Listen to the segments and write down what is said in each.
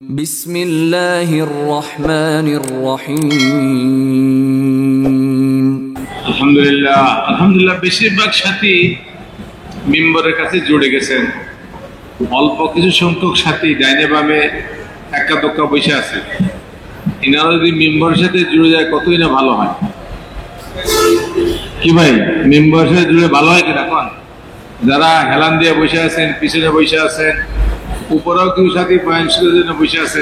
বিসমিল্লাহির রহমানির রহিম। আলহামদুলিল্লাহ বেশিরভাগ সাথী মিম্বরের কাছে জুড়ে গেছেন। অল্প কিছু সংখ্যক সাথী ডাইনে বামে একা দোক্কা বসে আছে। এনারা যদি মিম্বরের সাথে জুড়ে যায় কতই না ভালো হয়। কি ভাই, মিম্বরের সাথে জুড়ে ভালো হয় কিনা? এখন যারা হেলান দিয়ে বসে আছেন, পিছনে বসে আছেন, উপরেও কিছু সাথী বয়ানশীলের জন্য বসে আছে,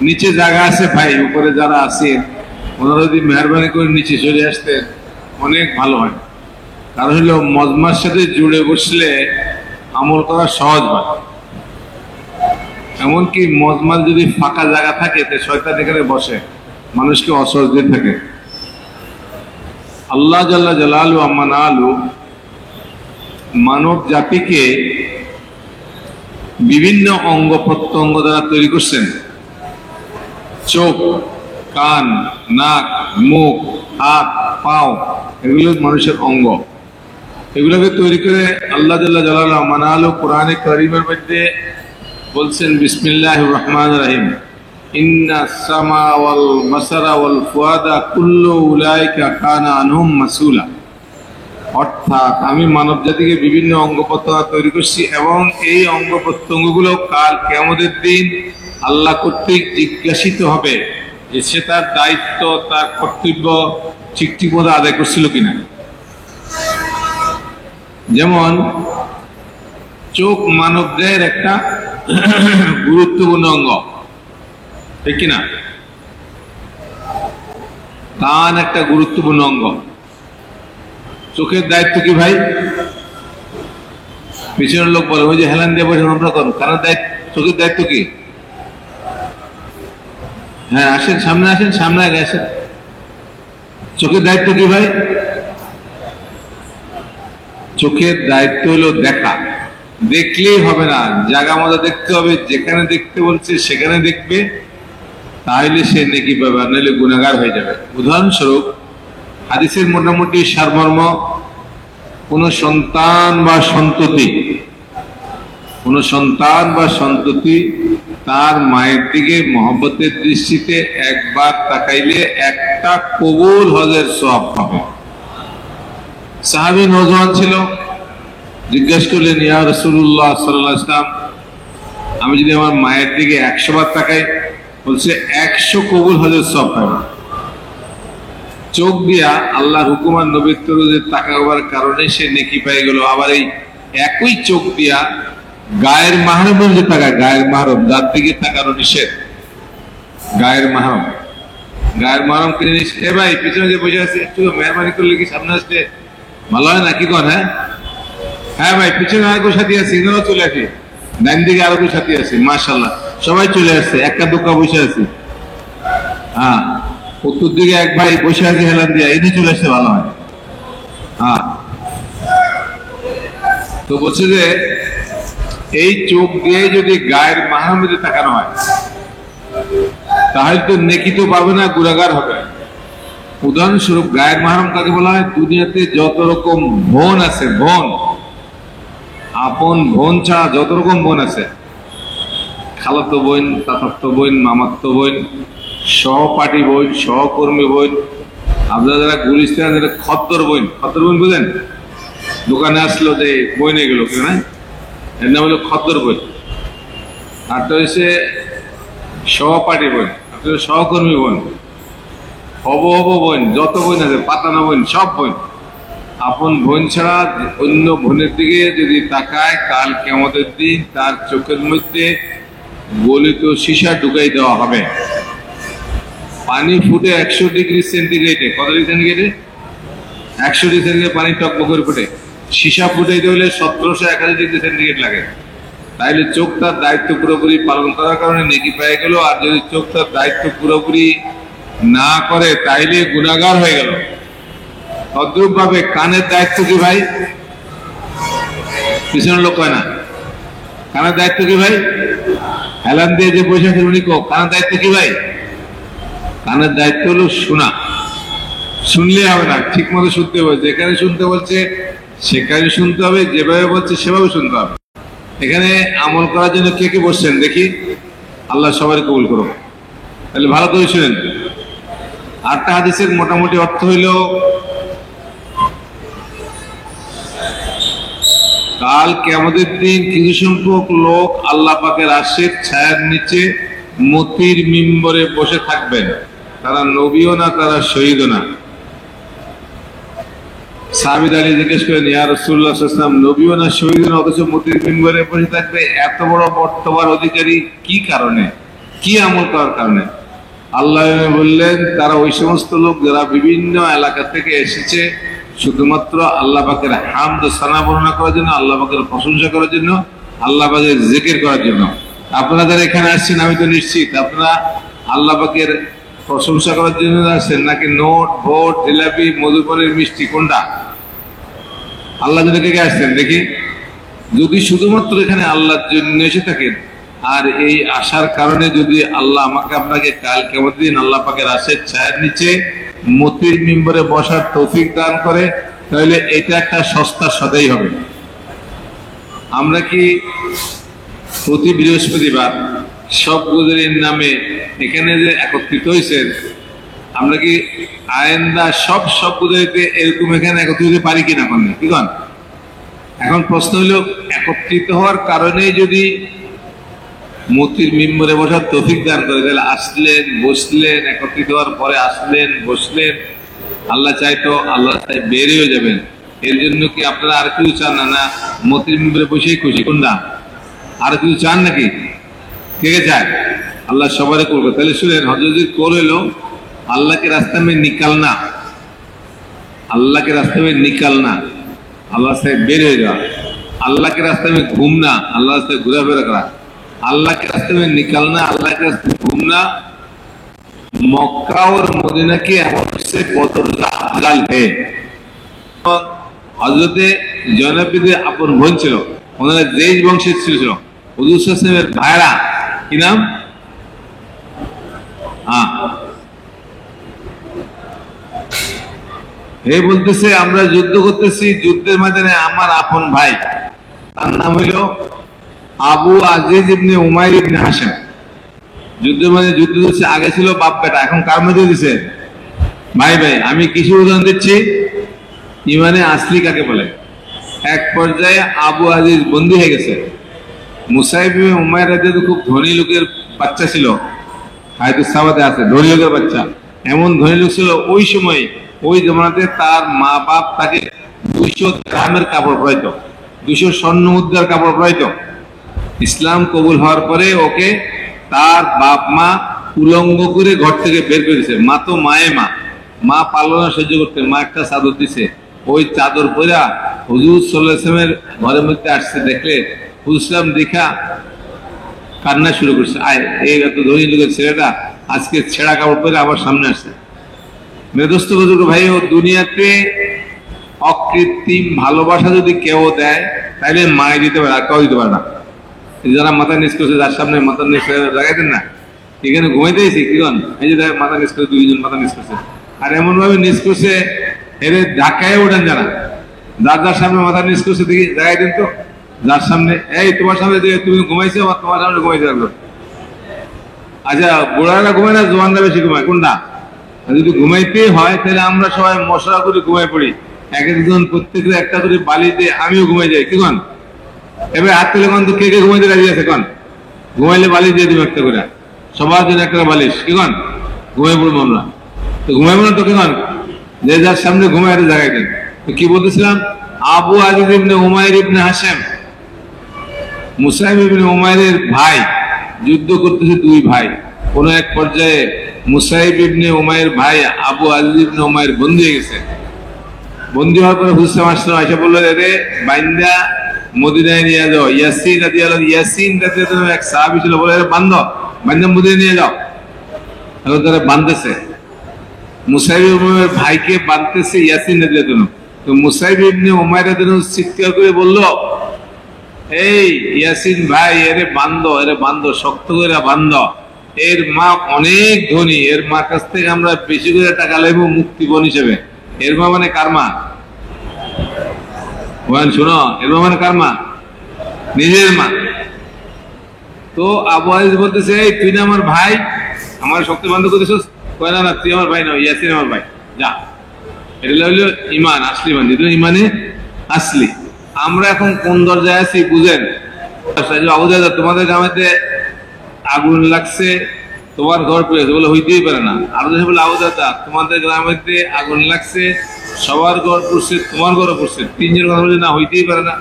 নিচে জায়গা আছে ভাই। উপরে যারা আছেন ওনারা যদি মেহরবানি করে নিচে চলে আসতেন অনেক ভালো হয়। কারণ হলো মজমার সাথে জুড়ে বসলে আমল করা সহজ হয়। এমনকি মজমার যদি ফাঁকা জায়গা থাকে তো শয়তান এখানে বসে মানুষকে অসহজ দিয়ে থাকে। আল্লাহ জাল্লা জালালু আম্মা নাআলু মানব জাতিকে বিভিন্ন অঙ্গ প্রত্যঙ্গ দ্বারা তৈরি করছেন। চোখ, কান, নাক, মুখ, হাত, পাও, এগুলো মানুষের অঙ্গ। এগুলোকে তৈরি করে আল্লাহ জাল্লা জালালু আম্মা নাআলু কোরআনে কারীমের মধ্যে বলছেন, বিসমিল্লাহির রহমানির রহিম, ইন্নাস সামা ওয়াল বাসারা ওয়াল ফুয়াদা কুল্লু উলাইকা কানা আনহুম মাসউলা। অর্থাৎ আমি মানব জাতিকে বিভিন্ন অঙ্গ প্রত্যঙ্গ তৈরি করছি এবং এই অঙ্গ প্রত্যঙ্গগুলো কাল কিয়ামতের দিন আল্লাহ কর্তৃক জিজ্ঞাসিত হবে যে সে তার দায়িত্ব, তার কর্তব্য ঠিক মতো আদায় করছিল কিনা। যেমন চোখ মানব দেহের একটা গুরুত্বপূর্ণ অঙ্গ, ঠিক কিনা? কান একটা গুরুত্বপূর্ণ অঙ্গ। চোখের দায়িত্ব কি ভাই? পিছনের লোক বলে ওই যে হেলান দিয়ে বসে আমরা করুন, কারণ দায়িত্ব, চোখের দায়িত্ব কি? হ্যাঁ আসেন, সামনে আসেন, সামনে আগে আসেন। চোখের দায়িত্ব কি ভাই? চোখের দায়িত্ব হলো দেখা। দেখলেই হবে না, জায়গা মতো দেখতে হবে। যেখানে দেখতে বলছে সেখানে দেখবে, তাহলে সে নেকি পাবে, নাহলে গুনাহগার হয়ে যাবে। উদাহরণস্বরূপ হাদিসের মোটামুটি সারমর্ম, কোন সন্তান বা সন্ততি তার মায়ের দিকে মহব্বতের দৃষ্টিতে একবার তাকাইলে একটা কবুল হজের সওয়াব পাবে। সাহাবী নওজোয়ান ছিল, জিজ্ঞাসা করলেন, ইয়া রাসূলুল্লাহ সাল্লাল্লাহু আলাইহি ওয়াসাল্লাম, আমি যদি আমার মায়ের দিকে 100 বার তাকাই, বলছে 100 কবুল হজের সওয়াব পাবে। চোখ দিয়া আল্লাহর হুকুম আর নবীর তরুজে তাকাবার কারণে সে নেকি পেয়ে গেল। আবার এই একই চোখ দিয়া গায়ের মাহরমের যে তাকায়, গায়ের মাহরম যার দিকে তাকানো নিষেধ, গায়ের মাহরম কিনে নিস। এ ভাই পিছনে যে বসে আছে একটু মেহরবানি করলে কি সামনে আসলে ভালো হয় না? কি কর? হ্যাঁ ভাই, পিছনে আরেকো সাথী আছে, এনারাও চলে আসে। ডান দিকে আরেকো সাথী আছে, মাশাআল্লাহ সবাই চলে আসছে, একটা দোকা বসে আছে। হ্যাঁ, উত্তর দিকে এক ভাই বসে আছে হেলান দিয়া, এনে চলে আসতে ভালো হয়। হ্যাঁ, তো বলছে যে এই চোখ দিয়ে যদি গায়ের মাহরমের দিকে তাকানো হয় তাহলে তো নেকি তো পাবে না, গুনাহগার হবে। উদাহরণস্বরূপ গায়ের মাহরম কাকে বলা হয়? দুনিয়াতে যত রকম বোন আছে, বোন, আপন বোন ছাড়া যত রকম বোন আছে, খালাতো বোন, চাচাতো বোন, মামাতো বোন, সহপাঠী বোন, সহকর্মী বোন, আপনারা যারা গুলিস্তান খদ্দর বোন বুঝেন? দোকানে আসলো যে বইনে গেল কেউ, না, এর নাম হলো খদ্দর বোন। আর তো হচ্ছে সহপাঠী বোন, সহকর্মী বোন, হব বোন, যত বোন আছে, পাতানো বোন, সব বোন। আপন বোন ছাড়া অন্য বোনের দিকে যদি তাকায়, কাল কিয়ামতের দিন তার চোখের মধ্যে গলিত সীসা ঢুকাই দেওয়া হবে। পানি ফুটে 100 ডিগ্রি সেন্টিগ্রেডে, কত ডিগ্রি সেন্টিগ্রেডে? 100 ডিগ্রি সেন্টিগ্রেড পানি টকবক করে ফুটে। সীসা ফুটাইতে হলে 1781 ডিগ্রি সেন্টিগ্রেড লাগে। তাইলে চোখ তার দায়িত্ব পুরোপুরি পালন করার কারণে নেকি পেয়ে গেল। আর যদি চোখ তার দায়িত্ব পুরোপুরি না করে তাইলে গুনাহগার হয়ে গেল। তদ্রূপ ভাবে কানের দায়িত্ব কি ভাই? পিছনের লোক হয় না, কানের দায়িত্ব কি ভাই? হেলান দিয়ে যে বসে আছে উনি কানের দায়িত্ব কি ভাই? কানের দায়িত্ব হলো শোনা। শুনলে হবে না, ঠিক মতো শুনতে হবে। যেখানে শুনতে বলছে সেখানে শুনতে হবে, যেভাবে বলছে সেভাবে শুনতে হবে। এখানে আমল করার জন্য কে কে বসছেন দেখি? আল্লাহ সবাই কবুল করো। তাহলে ভালো করে শুনেন। আটটা হাদিসের মোটামুটি অর্থ হইল, কাল কিয়ামতের দিন কিছু সংখ্যক লোক আল্লাহ পাকের আরশের ছায়ার নিচে মতির মিম্বরে বসে থাকবেন। তারা নবীও না, তারা শহীদও না। সাহাবী দাঁড়িয়ে জিজ্ঞেস করেন, ইয়া রাসূলুল্লাহ সাল্লাল্লাহু আলাইহি ওয়াসাল্লাম, নবীও না শহীদও না, অথচ মতির মিম্বরে বসে থাকবে, এত বড় মর্তবার অধিকারী কি কারণে, কি আমল করার কারণে? আল্লাহ বললেন, তারা ওই সমস্ত লোক যারা বিভিন্ন এলাকা থেকে এসেছে শুধুমাত্র আল্লাহ পাকের হামদ ও সানা বর্ণনা করার জন্য, আল্লাহ পাকের প্রশংসা করার জন্য, আল্লাহ পাকের জিকির করার জন্য। আপনারা যারা এখানে আসছেন, আমি তো নিশ্চিত আপনারা আল্লাহ পাকের প্রশংসা করার জন্য আসছেন, নাকি নোট, ভোট, জিলাপি, মধুপনের মিষ্টি, কোনটা? আল্লাহ জন্য কে আসছেন দেখি? যদি শুধুমাত্র এখানে আল্লাহর জন্য এসে থাকেন, আর এই আশার কারণে যদি আল্লাহ আমাকে আপনাকে কাল কিয়ামতের দিন আল্লাহ পাকের আরশের ছায়ার নিচে মতির মিম্বরে বসার তৌফিক দান করে, তাহলে এটা একটা সস্তা সদাই হবে। আমরা কি প্রতি বৃহস্পতিবার সব গুজরির নামে এখানে যে একত্রিত হয়েছেন, আমরা কি আয়েন্দা সব গুজরিতে এরকম এখানে একত্রিত হতে পারি কিনা? কি কন? এখন প্রশ্ন হলো, একত্রিত হওয়ার কারণে যদি মতির মিম্বরে বসার তৌফিক দান করে, তাহলে আসলেন, বসলেন, একত্রিত হওয়ার পরে আসলেন, বসলেন, আল্লাহ চাইতো আল্লাহ চাই বেরিয়ে যাবেন। এর জন্য কি আপনারা আর কিছু চান না? না মতির মিম্বরে বসেই খুশি? কোনটা? আর কিছু চান নাকি? কে কে চায়? আল্লাহ সবারই করবে। তাহলে শুনেন, হযরত কোল হলো अल्लाह के रास्ते में निकलना, अल्लाह के रास्ते में निकलना, अल्लाह से बेर हो जाओ, अल्लाह के रास्ते में घूमना, अल्लाह से घुरा फिरा करा, अल्लाह के रास्ते में निकलना, अल्लाह के रास्ते में घूमना मक्का और मदीना के से बहुत अफजल है। हजरत জয়নবীদের আপন বোন ছিল, ওনারা জেইজ বংশের ছিল, হুজুর সাল্লাল্লাহু আলাইহি ওয়াসাল্লামের ভাইরা। কি নাম? হে বলতেছে, আমরা যুদ্ধ করতেছি, যুদ্ধের ময়দানে আমার আপন ভাই, তার নাম হইল আবু আজিজ ইবনে উমাইর ইবনে হাশিম। যুদ্ধের মধ্যে যুদ্ধ হচ্ছে, আগে ছিল বাপ বেটা, এখন কার মধ্যে দিছে? ভাই ভাই। আমি কিছু উদাহরণ দিচ্ছি ইমানে আসলি কাকে বলে। এক পর্যায়ে আবু আজিজ বন্দী হয়ে গেছে। মুসাইব ইবনে উমাইর রাদিয়াল্লাহু খুব ধনী লোকের বাচ্চা ছিল, হয়তো সাওয়াদে আছে, ধনী লোকের বাচ্চা। এমন ধনী লোক ছিল ওই সময়, ওই জমানাতে তার মা বাপ তাকে 200 গ্রামের কাপড় পরাইতো, 200 স্বর্ণ মুদ্রার কাপড় পরাইতো। ইসলাম কবুল হওয়ার পরে ওকে তার বাপ মা উলঙ্গ করে ঘর থেকে বের করেছে। মা তো মা পারলো না সহ্য করতে, মা একটা চাদর দিছে, ওই চাদর পরা হুজুর সাল্লাল্লাহু আলাইহি ওয়াসাল্লামের ঘরের মধ্যে আসছে। দেখলে হুজুর সাল্লাম দেখা কান্না শুরু করছে, আয় এই এত ধনী লোকের ছেলেটা আজকে ছেঁড়া কাপড় পরে আবার সামনে আসছে। মেদস্ত বুজুর্গ ভাই, ও দুনিয়াতে অকৃত্রিম ভালোবাসা যদি কেউ দেয়, তাহলে মায় দিতে পারে, আর কেউ দিতে পারে না। যারা মাথা নিচ করছে, যার সামনে মাথা নিচ লাগাইতেন না, এখানে ঘুমাইতেছি কি কন, এই যে মাথা নিচ করছে, 2 জন মাথা নিচ করছে, আর এমন ভাবে নিচ করছে এর ঢাকায় ওঠেন যারা, যার সামনে মাথা নিচ করছে দেখি জায়গায় দেন তো, যার সামনে এই তোমার সামনে তুমি ঘুমাইছো, তোমার সামনে ঘুমাইতে লাগলো। আচ্ছা, বুড়ারা ঘুমায় না জোয়ানরা বেশি ঘুমায়? কোনটা? যদি ঘুমাইতে হয় তাহলে আমরা সবাই মশলা করে ঘুমাই পড়ি, এক একজন প্রত্যেকের একটা করে বালি দিয়ে, আমিও ঘুমাই যাই। কি কন? এবার হাত তুলে কন তো কে কে ঘুমাইতে রাজি আছে? কন ঘুমাইলে বালিশ দিয়ে দিব একটা করে, সবার জন্য একটা বালিশ। কি কন? ঘুমাই পড়বো আমরা তো, ঘুমাইবো না তো? কি কন? যে যার সামনে ঘুমাই একটা জায়গায় দেন। তো কি বলতেছিলাম, আবু আজিজ ইবনে উমাইর ইবনে হাশিম, মুসাইব ইবনে উমাইরের ভাই, যুদ্ধ করতেছে 2 ভাই। কোন এক পর্যায়ে মুসাইব ইবনে উমাইর ভাই আবু আজিজ ইবনে উমাইর বন্দী হয়ে গেছে। বন্দী হওয়ার পরে হুজুর সাল্লাল্লাহু আলাইহি ওয়াসাল্লাম বলল, রে বাইন্দা মদিনায় নিয়ে যাও। ইয়াসিন রাদিয়াল্লাহু এক সাহাবী ছিল, বলে বান্দা মদিনায় নিয়ে যাও। এখন তারা বাঁধতেছে, মুসাইব ইবনে উমাইর ভাইকে বাঁধতেছে ইয়াসিন রাদিয়াল্লাহু। তো মুসাইব ইবনে উমাইর রাদিয়াল্লাহু চিৎকার করে বলল, এই ইয়াসিন ভাই, এরে বান্ধ, শক্ত করে বান্ধ। এর মা অনেক ধনী, এর মা কাছ থেকে আমরা বেশি করে টাকা লাইব মুক্তিপণ হিসেবে। এর মা মানে কার মা? শোনো, এর মা মানে কার মা? নিজের মা। তো আবু আইস বলতেছে, এই তুই না আমার ভাই, আমার শক্তি বন্ধ করতেছিস? কয় না না, তুই আমার ভাই না, ইয়াসিন আমার ভাই, যা। এটা হইলো ইমান আসলি, মানে ইমানে আসলি। আমরা এখন কোন দরজায় আছি বুঝেন? আবু দাদা, তোমাদের গ্রামেতে আগুন লাগছে, তোমার ঘর পুড়েছে, বলে হইতেই পারে না। আর বলে আবু দাদা, তোমাদের গ্রামেতে আগুন লাগছে, সবার ঘর পুড়ছে, তোমার ঘরও পুড়ছে, তিনজন কথা বলে না, হইতেই পারে না।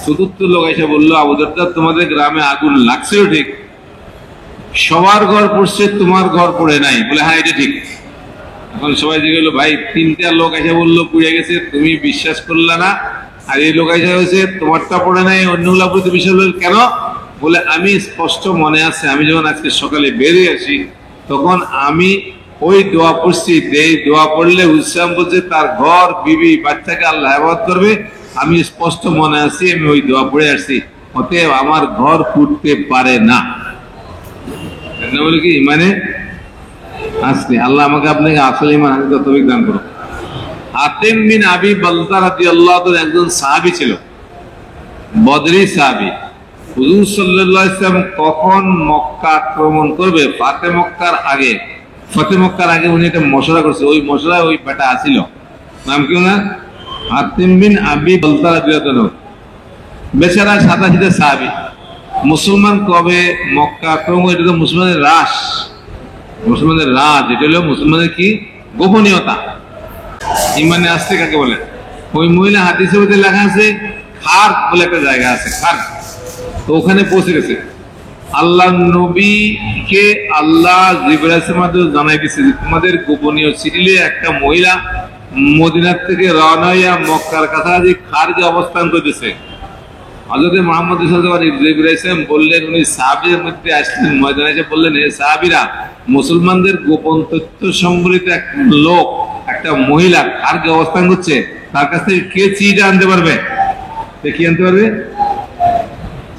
চতুর্থ লোক এসে বললো, আবু দাদা, তোমাদের গ্রামে আগুন লাগছেও ঠিক, সবার ঘর পুড়ছে, তোমার ঘর পড়ে নাই। বলে হ্যাঁ, এটা ঠিক। এখন সবাই জিজ্ঞেস করলো, ভাই তিনটা লোক এসে বললো পুড়ে গেছে, তুমি বিশ্বাস করলে না, আর এই লোক এসে হয়েছে তোমারটা পড়ে নাই, অন্যগুলা প্রতি বিশ্বাস করলে কেন? বলে আমি স্পষ্ট মনে আছে, আমি যখন আজকে সকালে বেরিয়ে আসি তখন আমি ওই দোয়া পড়ছি, এই দোয়া পড়লে হুসাম বলছে তার ঘর বিবি বাচ্চাকে আল্লাহ হেফাজত করবে, আমি স্পষ্ট মনে আছি, আমি ওই দোয়া পড়ে আসছি, অতএব আমার ঘর পুড়তে পারে না। বলে কি মানে আসলে আল্লাহ আমাকে আপনাকে আসলে ইমান তৌফিক দান করুন। হাতিম বিন আবি বালতা রাদিয়াল্লাহু তাআলা একজন সাহাবী ছিল, বদরি সাহাবী। হুজুর সাল্লাল্লাহু আলাইহি ওয়াসাল্লাম কখন মক্কা আক্রমণ করবে, ফাতে মক্কার আগে উনি একটা মশলা করছে, ওই মশলা ওই বেটা আসিল, নাম কি না? হাতিম বিন আবি বালতা রাদিয়াল্লাহু তাআলা, বেচারা সাদা সাহাবী। মুসলমান কবে মক্কা আক্রমণ, এটা তো মুসলমানের রাজ, এটা হলো মুসলমানের কি গোপনীয়তা, ইমানে আসছে কাকে বলে। ওই মহিলা হাদিসের মধ্যে লেখা আছে খার বলে একটা জায়গা আছে, খার, তো ওখানে পৌঁছে গেছে। আল্লাহ নবীকে আল্লাহ জিবরাইলের মাধ্যমে জানাই দিয়েছে যে তোমাদের গোপনীয় সিরিলে একটা মহিলা মদিনার থেকে রওনা হইয়া মক্কার কাছাকাছি খারজে অবস্থান করতেছে। হযরত মুহাম্মদ সাল্লাল্লাহু আলাইহি ওয়াসাল্লাম বললেন, উনি সাহাবীদের মধ্যে আসলেন, ময়দানে এসে বললেন, হে সাহাবীরা, মুসলমানদের গোপন তথ্য সংবলিত একটা লোক, একটা মহিলা খারজে অবস্থান করছে, তার কাছ থেকে কে চিঠিটা আনতে পারবে? কি আনতে পারবে?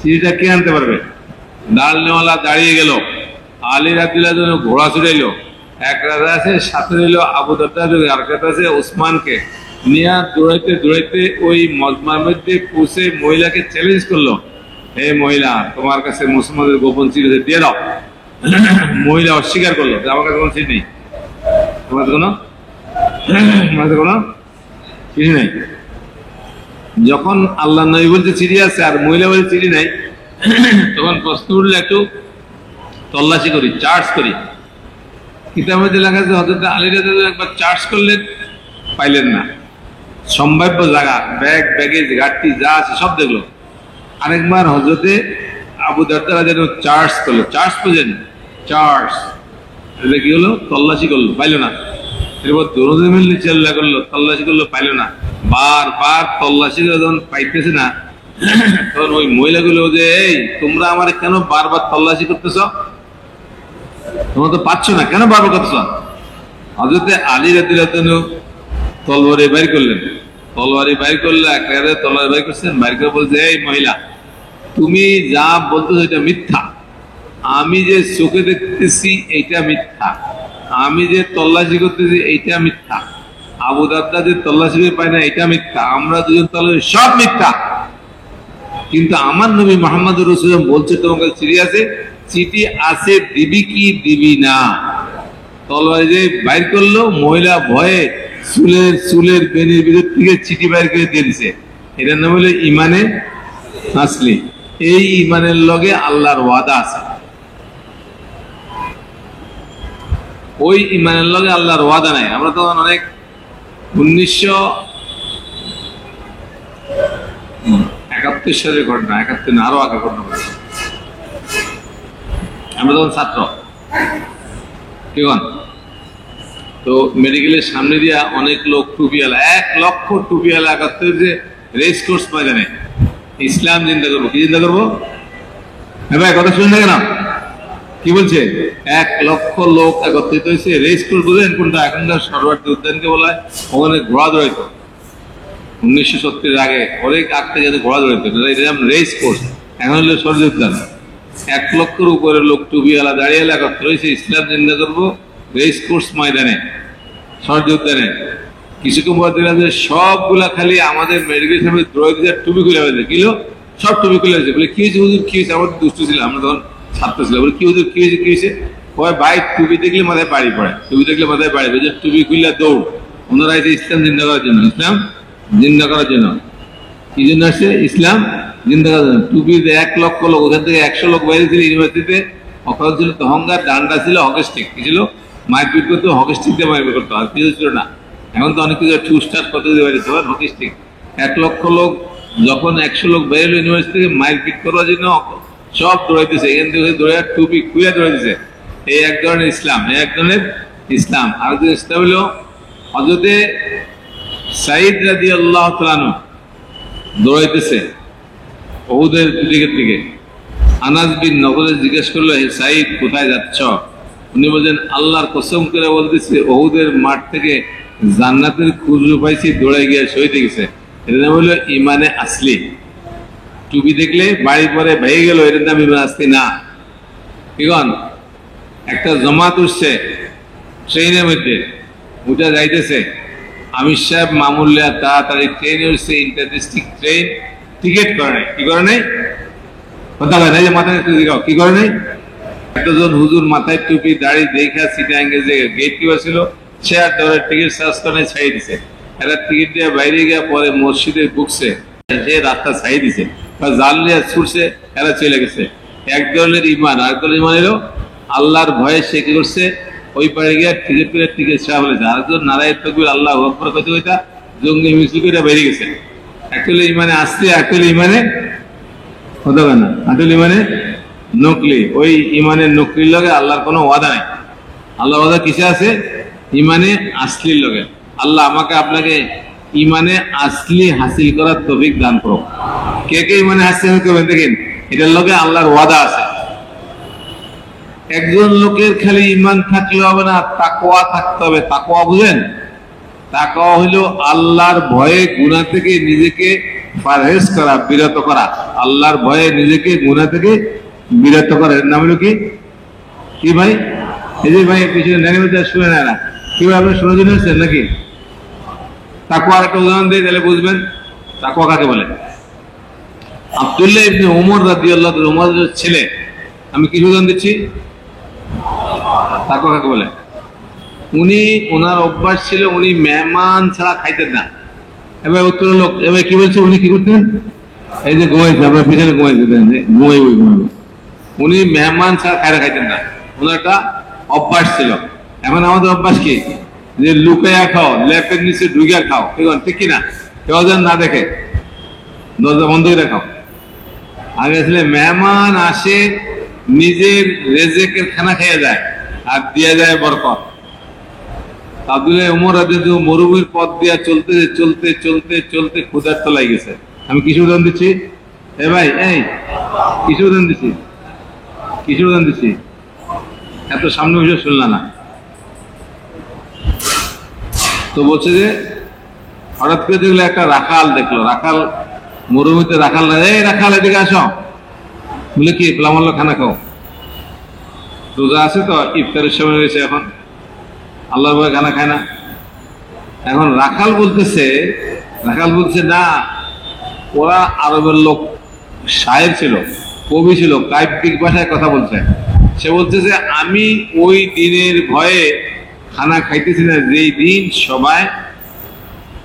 চিঠিটা কে আনতে পারবে? ডাল নেওয়ালা দাঁড়িয়ে গেল, আলী রাদিয়াল্লাহু আনহু ঘোড়া ছুটাইলো, এক রাজা আছে, সাথে নিল আবু দারদা, আর একটা আছে ওসমানকে নিয়ে, দৌড়াইতে ওই মজমার মধ্যে পৌঁছে মহিলাকে চ্যালেঞ্জ করলো, হে মহিলা, তোমার কাছে মুসলমানদের গোপন চিঠি দিয়ে দাও। মহিলা অস্বীকার করলো, আমার কাছে কোনো চিঠি নেই, তোমার কোনো চিঠি নেই। যখন আল্লাহ নবী বলতে চিঠি আছে আর মহিলা বলতে চিঠি নাই, তখন প্রশ্ন উঠলে একটু তল্লাশি করি, চার্জ করি। কিতাবের মধ্যে লেখা আছে হযরত আলী রাদিয়াল্লাহু আনহু একবার চার্জ করলেন, পাইলেন না, সম্ভাব্য জায়গা, ব্যাগেজ ঘাটতি যা আছে সব দেখলো। আরেকবার হযরতে আবু দারদা রাদিয়াল্লাহু আনহু চার্জ করলো, চার্জ করলেন, চার্জ এটা কি হলো, তল্লাশি করলো, পাইলো না। এরপর দরজে মিললে চেল্লা করলো, তল্লাশি করলো, পাইলো না। বারবার তল্লাশি করে যখন পাইতেছে না, তখন ওই মহিলাগুলো যে, এই তোমরা আমার কেন বারবার তল্লাশি করতেছ, তোমরা তো পাচ্ছ না, কেন বারবার করতেছ? হযরতে আলী রাদিয়াল্লাহু আনহু তলোয়ারি বাইর করলেন, তলোয়ারি বাইর করলে একটা তলোয়ারি বাইর করছেন, বাইর করে বলছে, এই মহিলা, তুমি যা বলতেছো এটা মিথ্যা, আমি যে চোখে দেখতেছি এইটা মিথ্যা, আমি যে তল্লাশি করতেছি এইটা মিথ্যা, আবু দারদা যে তল্লাশি পায় না এটা মিথ্যা, আমরা দুজন তল্লাশি সব মিথ্যা, কিন্তু আমার নবী মুহাম্মদুর রাসূলুল্লাহ বলছে তোমার কাছে চিঠি আছে, চিঠি আছে, দিবি কি দিবি না। তলোয়ারি যে বাইর করলো, মহিলা ভয়ে চুলের বেনির ভিতর থেকে চিঠি বাইর করে দিয়ে দিছে। এটার নাম হলো ইমানে আসলি। এই ইমানের লগে আল্লাহর ওয়াদা আছে, ওই ইমানের লগে আল্লাহর ওয়াদা নাই। আমরা তো অনেক 1971 সালের ঘটনা, 71 না আরো আগে ঘটনা, আমরা তখন ছাত্র, তো মেডিকেলের সামনে দিয়া অনেক লোক টুপিওয়ালা, 1 লক্ষ টুপিওয়ালা 71 যে রেস কোর্স ময়দানে ইসলাম জিন্দা করবো, কি জিন্দা করবো? হ্যাঁ ভাই, কথা শুনে কেন, কি বলছে? 1 লক্ষ লোক একত্রিত হয়েছে, রেস কোর্স বুঝলেন কোনটা? এখনকার সরোয়ার্দী উদ্যানকে বলা হয়, ওখানে ঘোড়া দৌড়াইতো 1970 আগে, অনেক আগ থেকে ঘোড়া দৌড়াইতো, রেস কোর্স, এখন হলো সরোয়ার্দী উদ্যান। 1 লক্ষের উপরে লোক টুপিওয়ালা দাঁড়িয়ে একত্র হয়েছে, ইসলাম জিন্দা করবো রেস কোর্স ময়দানে, সরোয়ার্দী উদ্যানে। কিছুক্ষণ পর দেখলাম যে সবগুলা খালি আমাদের মেডিকেল সামনে টুপি খুলে ফেলছে, কিলো সব টুপি খুলে আছে। বলে কি হয়েছে হুজুর, কি হয়েছে? আমার দুষ্ট ছিল, আমরা তখন ছাত্র ছিল। বলে কি হুজুর, কি হয়েছে, কি হয়েছে? ওই ভাই টুপি দেখলে মাথায় বাড়ি পড়ে, টুপি দেখলে মাথায় বাড়ি পড়ে, টুপি খুললে দৌড়। ওনারা আছে ইসলাম জিন্দা করার জন্য, ইসলাম জিন্দা করার জন্য। কি জন্য আসছে? ইসলাম জিন্দা করার জন্য। টুপিতে 1,00,000 লোক, ওখান থেকে 100 লোক বাইরে ছিল ইউনিভার্সিটিতে। অকাল ছিল তহঙ্গার, ডান্ডা ছিল হকি স্টিক। কি ছিল? মারপিট করতো, হকি স্টিক দিয়ে মারপিট করতো, আর কিছু ছিল না। এখন তো অনেক কিছু ঠুসটাস কত দিয়ে বাইরে তোমার হকি স্টিক। 1,00,000 লোক যখন 100 লোক বেরোলো ইউনিভার্সিটি থেকে মারপিট করার জন্য, সব দৌড়াইতেছে, এখান থেকে দৌড়ে টুপি খুলে দৌড়াইতেছে। এই এক ধরনের ইসলাম, এই এক ধরনের ইসলাম। আর যে ইসলাম হলো হযরতে সাঈদ রাদিয়াল্লাহু তাআলা আনহু দৌড়াইতেছে উহুদের দিকের দিকে। আনাস বিন নবলে জিজ্ঞেস করলো, হে সাঈদ কোথায় যাচ্ছ? উনি বলছেন, আল্লাহর কসম করে বলতেছে উহুদের মাঠ থেকে জান্নাতের খুঁজু পাইছি, দৌড়ে গিয়ে শহীদ গেছে। এর নাম হলো ইমানে আসলি। টুপি দেখলে বাড়ি পরে ভেঙে গেল, এটার নাম ইমান আসলি না। কিগন একটা জমাত উঠছে ট্রেনের মধ্যে, উঠে যাইতেছে, আমির সাহেব মামুল্লাহ তাড়াতাড়ি ট্রেনে উঠছে, ইন্টার ডিস্ট্রিক্ট ট্রেন, টিকিট করে নাই। কি করে নাই? কথা বলে যে মাথায় দিঘাও কি করে নাই? একটা জন হুজুর মাথায় টুপি দাড়ি দেখা সিটাঙ্গে যে গেট কিপার ছিল, সে আর ধরে টিকিট সার্চ করে ছাই দিছে। এরা টিকিট দিয়ে বাইরে গিয়ে পরে মসজিদে ঢুকছে, সে রাস্তা ছাই দিছে বা জাল নিয়ে ছুটছে, এরা চলে গেছে। এক দলের ইমান, আর দলের ইমান এলো আল্লাহর ভয়ে সে কি করছে, ওই পাড়ে গিয়ে টিকিট করে টিকিট ছাড়া বলেছে। আরেকজন নারায় তকবীর আল্লাহ আকবার কইতে কইতা জঙ্গি মিছিল করে বাইরে গেছে। একচুয়ালি ইমানে আসছে, একচুয়ালি ইমানে হতো না, আসলে ইমানে নকলি। ওই ইমানের নকলির লগে আল্লাহর কোনো ওয়াদা নাই। আল্লাহর ওয়াদা কিসে আছে? ইমানে আসলির লগে। আল্লাহ আমাকে আপনাকে ইমানে আসলি হাসিল করার তৌফিক দান করো। কে কে ইমানে হাসিল করবেন দেখেন, এটার লগে আল্লাহর ওয়াদা আছে। একজন লোকের খালি ইমান থাকলে হবে না, তাকওয়া থাকতে হবে। তাকওয়া বুঝেন? তাকওয়া হইল আল্লাহর ভয়ে গুনাহ থেকে নিজেকে পারহেজ করা, বিরত করা। আল্লাহর ভয়ে নিজেকে গুনাহ থেকে বিরত করা, এর নাম হলো কি? কি ভাই? এই যে ভাই পিছনে নেগেটিভ শুনে না, কিভাবে আপনি শুনে জেনেছেন নাকি? তাকওয়ার একটা উদাহরণ দিয়ে তাহলে বুঝবেন তাকওয়া কাকে বলে। আব্দুল্লাহ ইবনে ওমর রাদিয়াল্লাহু তাআলা, ওমরের ছেলে, আমি কিছু উদাহরণ দিচ্ছি তাকওয়া কাকে বলে। উনি, ওনার অভ্যাস ছিল উনি মেহমান ছাড়া খাইতেন না। এবার উত্তর লোক এবার কি বলছে, উনি কি করতেন? এই যে ঘুমাইছে, আপনার পিছনে ঘুমাইছে, ঘুমাই। উনি মেহমান ছাড়া খাইরা খাইতেন না, ওনার একটা অভ্যাস ছিল। এখন আমাদের অভ্যাস কি, যে লুকাইয়া খাও, ল্যাপের নিচে ঢুকিয়া খাও, ঠিক কিনা? কেউ যেন না দেখে, দরজা বন্ধ করে খাও। আগে আসলে মেহমান আসে, নিজের রেজেকের খানা খেয়ে যায় আর দিয়ে যায় বরকত। আব্দুল্লাহ ওমর রাদিয়াল্লাহু মরুভূমির পথ দিয়া চলতে চলতে চলতে চলতে ক্ষুধার্ত লেগে গেছে। আমি কিছু উদাহরণ দিচ্ছি, এ ভাই, এই কিছু উদাহরণ দিচ্ছি, কিছু উদাহরণ দিচ্ছি, এত সামনে বিষয় শুনলাম না। তো বলছে যে হঠাৎ করে দেখলো একটা রাখাল, দেখলো রাখাল মরুভূমিতে, রাখাল না, এই রাখাল এদিকে আসো। বলে কি, প্লামাল্লা খানা খাও, রোজা আছে তো, ইফতারের সময় হয়েছে, এখন আল্লাহর ভয়ে খানা খায় না। এখন রাখাল বলছে না, ওরা আরবের লোক, শায়ের ছিল, কবি ছিল, কাব্যিক ভাষায় কথা বলছে। সে বলছে যে আমি ওই দিনের ভয়ে খানা খাইতেছি না, যেই দিন সবাই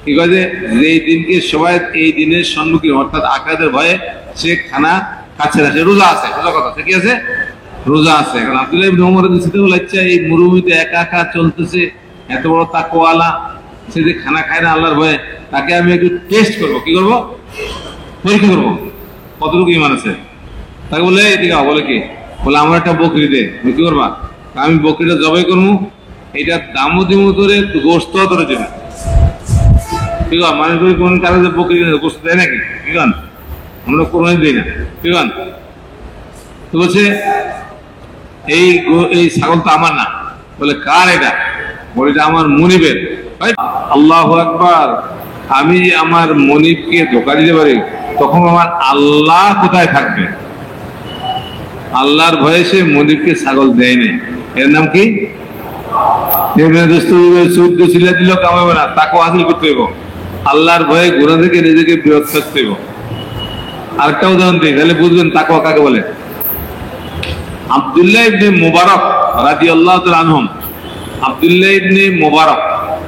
কি করে, যেই দিনকে সবাই এই দিনের সম্মুখীন, অর্থাৎ আখেরাতের ভয়ে সে খানা খাচ্ছে না, সে রোজা আছে। রোজা কথা, সে কি আছে? রোজা আছে। এখন আব্দুল্লাহ ইবনে ওমর এই মরুভূমিতে একা একা চলতেছে, এত বড় তাকওয়ালা, সে যে খানা খায় না আল্লাহর ভয়ে, তাকে আমি একটু টেস্ট করবো। কি করবো? পরীক্ষা করবো কতটুকু ইমান আছে। তাকে বলে এদিকে বলে কি, বলে আমার একটা বকরি দে। কি করবা? আমি বকরিটা জবাই করবো, এটা দামও দিমু ধরে, গোস্ত ধরে দেবে। ঠিক আছে? মানুষ কোন কারণে বকরি গোস্ত দেয় নাকি? ঠিক আছে, আমরা কোরবানি দিই না। ঠিক আছে? তো বলছে এই ছাগল তো আমার না। বলে কার এটা? বলে এটা আমার মনিবের। আল্লাহু আকবার। আমি আমার মনিবকে ধোঁকা দিতে পারি, তখন আমার আল্লাহ কোথায় থাকবে? আল্লাহর ভয়ে সে মনিবকে ছাগল দেয় নাই। এর নাম কি? সিলা দিল কামাবে না, তাকেও হাসিল করতে হইব। আল্লাহর ভয়ে গুনাহ থেকে নিজেকে বিরত থাকতে হইব। আরেকটা উদাহরণ দিই, তাহলে বুঝবেন তাকওয়া কাকে বলে। আব্দুল্লাহ ইবনে মুবারক রাদিয়াল্লাহু তাআলা আনহুম, আব্দুল্লাহ ইবনে মুবারক,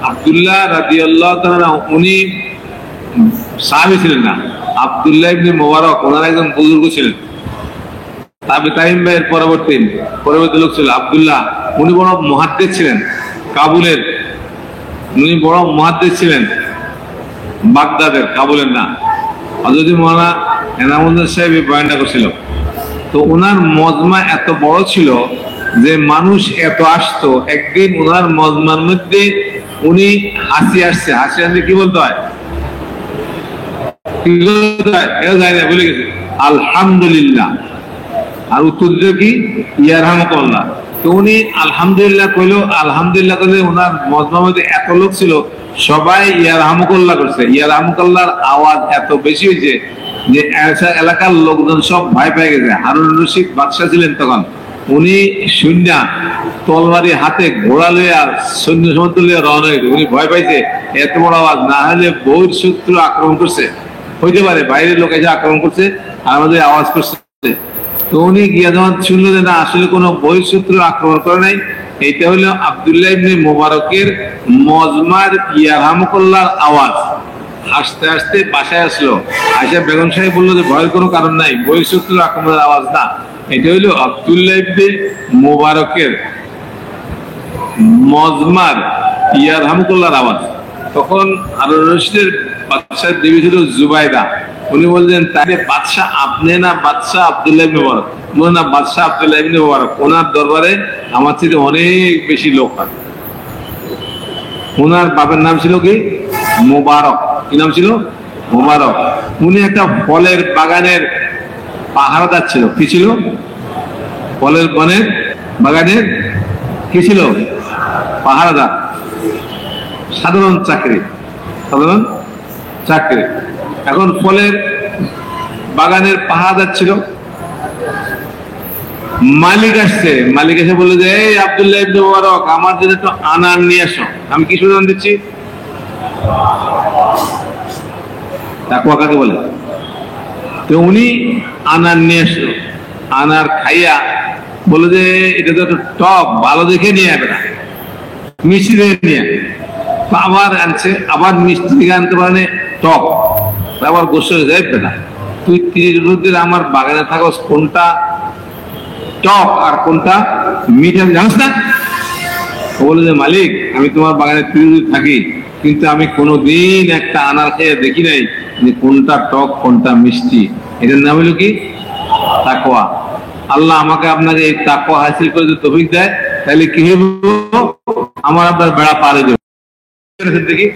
আব্দুল্লাহ রাদিয়াল্লাহু তাআলা, উনি সাহাবী ছিলেন না। আব্দুল্লাহ ইবনে মুবারক ওনার একজন বুজুর্গ ছিলেন, তাবিঈন ভাইয়ের পরবর্তী লোক ছিল আব্দুল্লাহ। উনি বড় মুহাদ্দিস ছিলেন, কাবুলের, উনি বড় মুহাদ্দিস ছিলেন, বাগদাদের, কাবুলের না। হযরত মাওলানা এনামুল্লাহ সাহেব এই বয়ানটা করছিল। তো ওনার মজমা এত বড় ছিল যে মানুষ এত আসতো। একদিন ওনার মজমার মধ্যে উনি হাসি আসছে কি বলতে হয়, ভুলে গেছে, আলহামদুলিল্লাহ। আর উত্তর দিল কি, ইয়ারহামুকাল্লাহ। তো উনি আলহামদুলিল্লাহ কইলো, আলহামদুলিল্লাহ কইলে ওনার মজমার মধ্যে এত লোক ছিল, সবাই ইয়ারহামুকাল্লাহ করছে। ইয়ারহামুকাল্লাহর আওয়াজ এত বেশি হয়েছে যে এলাকার লোকজন সব ভয় পেয়ে গেছে। হারুন রশিদ বাদশাহ ছিলেন তখন, উনি শূন্য তলবারি হাতে ঘোড়া লইয়া সৈন্য সমর্থ লইয়া রওনা হয়েছে। উনি ভয় পাইছে, এত বড় আওয়াজ, না হলে বহু শত্রু আক্রমণ করছে, হইতে পারে বাইরের লোক এসে আক্রমণ করছে আর আমাদের আওয়াজ করছে। তো উনি গিয়া যখন শুনলো যে না, আসলে কোনো বহিঃশত্রু আক্রমণ করে নাই, এইটা হলো আব্দুল্লাহ ইবনে মুবারকের মজমার ইয়ারহামুকাল্লাহর আওয়াজ। হাসতে হাসতে বাসায় আসলো, আয়সা বেগম সাহেব বললো যে ভয়ের কোনো কারণ নাই, বহিঃশত্রু আক্রমণের আওয়াজ না, এটা হইলো আব্দুল্লাহ ইবনে মুবারকের মজমার ইয়ারহামুকাল্লাহর আওয়াজ। তখন হারুন রশিদের বাদশার দেবী ছিল জুবাইদা। উনি বললেন, তাহলে বাদশাহ আপনি না বাদশাহ আব্দুল্লাহ ইবনে মুবারক? বলে না, বাদশাহ আব্দুল্লাহ ইবনে মুবারক। ওনার দরবারে আমার থেকে অনেক বেশি লোক আছে। ওনার বাবার নাম ছিল কি, মুবারক। কি নাম ছিল? মুবারক। উনি একটা ফলের বাগানের পাহারাদার ছিল। কি ছিল? ফলের বাগানের কি ছিল? পাহারাদার। সাধারণ চাকরি। এখন ফলের বাগানের পাহারাদার ছিল। মালিক আসছে, মালিক এসে বললো যে এই আব্দুল্লাহ ইবনে মুবারক, আমার জন্য একটু আনার নিয়ে আসো। আমি কি সুদান দিচ্ছি? তাকওয়া কাকে বলে? তো উনি আনার নিয়ে আসলো। আনার খাইয়া বললো যে এটা তো একটু টক, ভালো দেখে নিয়ে আসবে না, মিষ্টি দেখে নিয়ে। আবার আনছে, আবার মিষ্টি দেখে আনতে পারে টক, আবার গোসল যাইবে না। তুই 30 বছর আমার বাগানে থাকস, কোনটা টক আর কোনটা মিঠা জানিস না? বলে যে মালিক, আমি তোমার বাগানে 30 বছর থাকি, কিন্তু আমি কোনোদিন একটা আনার খেয়ে দেখি নাই যে কোনটা টক কোনটা মিষ্টি। এটার নাম হলো কি? তাকওয়া। আল্লাহ আমাকে আপনাকে এই তাকওয়া হাসিল করে যদি তৌফিক দেয়, তাহলে কি হবে? আমার আপনার বেড়া পারে দেবে। দেখি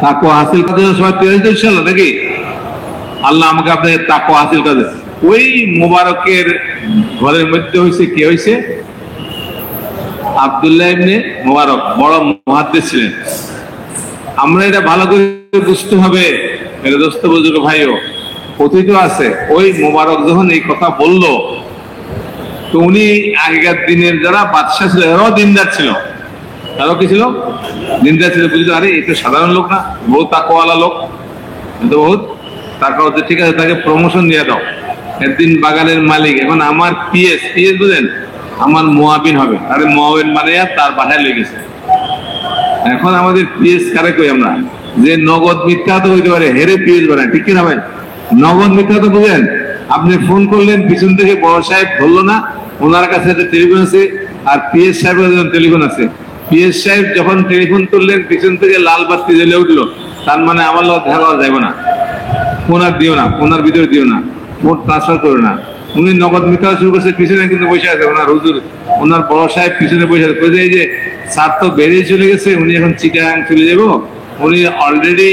তাকওয়া হাসিল করতে সবাই তৈরি তো ইনশাআল্লাহ নাকি? আল্লাহ আমাকে আপনাকে তাকওয়া হাসিল করে দেয়। ওই মুবারকের ঘরের মধ্যে হয়েছে, কে হয়েছে? আব্দুল্লাহ ইবনে মুবারক, বড় মুহাদ্দিস ছিলেন। আমরা এটা ভালো করে বুঝতে হবে, মেরে দোস্ত বুজুর্গ ভাইও, কথিত আছে ওই মুবারক যখন এই কথা বলল, তো উনি আগেকার দিনের যারা বাদশাহ ছিল এরাও দিনদার ছিল। তারাও কি ছিল? দিনদার ছিল। বুঝলো, আরে এই তো সাধারণ লোক না, বহু তাকওয়ালা লোক, কিন্তু বহুত তাকওয়া। ঠিক আছে, তাকে প্রমোশন দিয়ে দাও। একদিন বাগানের মালিক, এখন আমার পিএস বুঝেন, আমার মুয়াবিন হবে, আরে মুয়াবিন মানে তার বাসায় লেগে গেছে। এখন আমাদের পিএস কারে কই আমরা? যে নগদ মিথ্যা তো হইতে পারে, হেরে পিএস বানায়, ঠিক কিনা ভাই? নগদ মিথ্যা তো বুঝেন, আপনি ফোন করলেন, পিছন থেকে বড় সাহেব ধরলো না, ওনার কাছে একটা টেলিফোন আছে, আর পিএস সাহেবের টেলিফোন আছে। পিএস সাহেব যখন টেলিফোন করলেন, পিছন থেকে লাল বাতি জ্বলে উঠলো, তার মানে আমার লোক দেখা করা যাবে না, ফোন আর দিও না, ফোনার ভিতরে দিও না, ফোন ট্রান্সফার করো না। উনি নগদ মিথ্যা শুরু করছে, পিছনে কিন্তু বসে আছে ওনার হুজুর, ওনার বড় সাহেব পিছনে বসে আছে। এই যে স্যার তো বেরিয়ে চলে গেছে, উনি এখন চিটাগাং চলে যাবো, উনি অলরেডি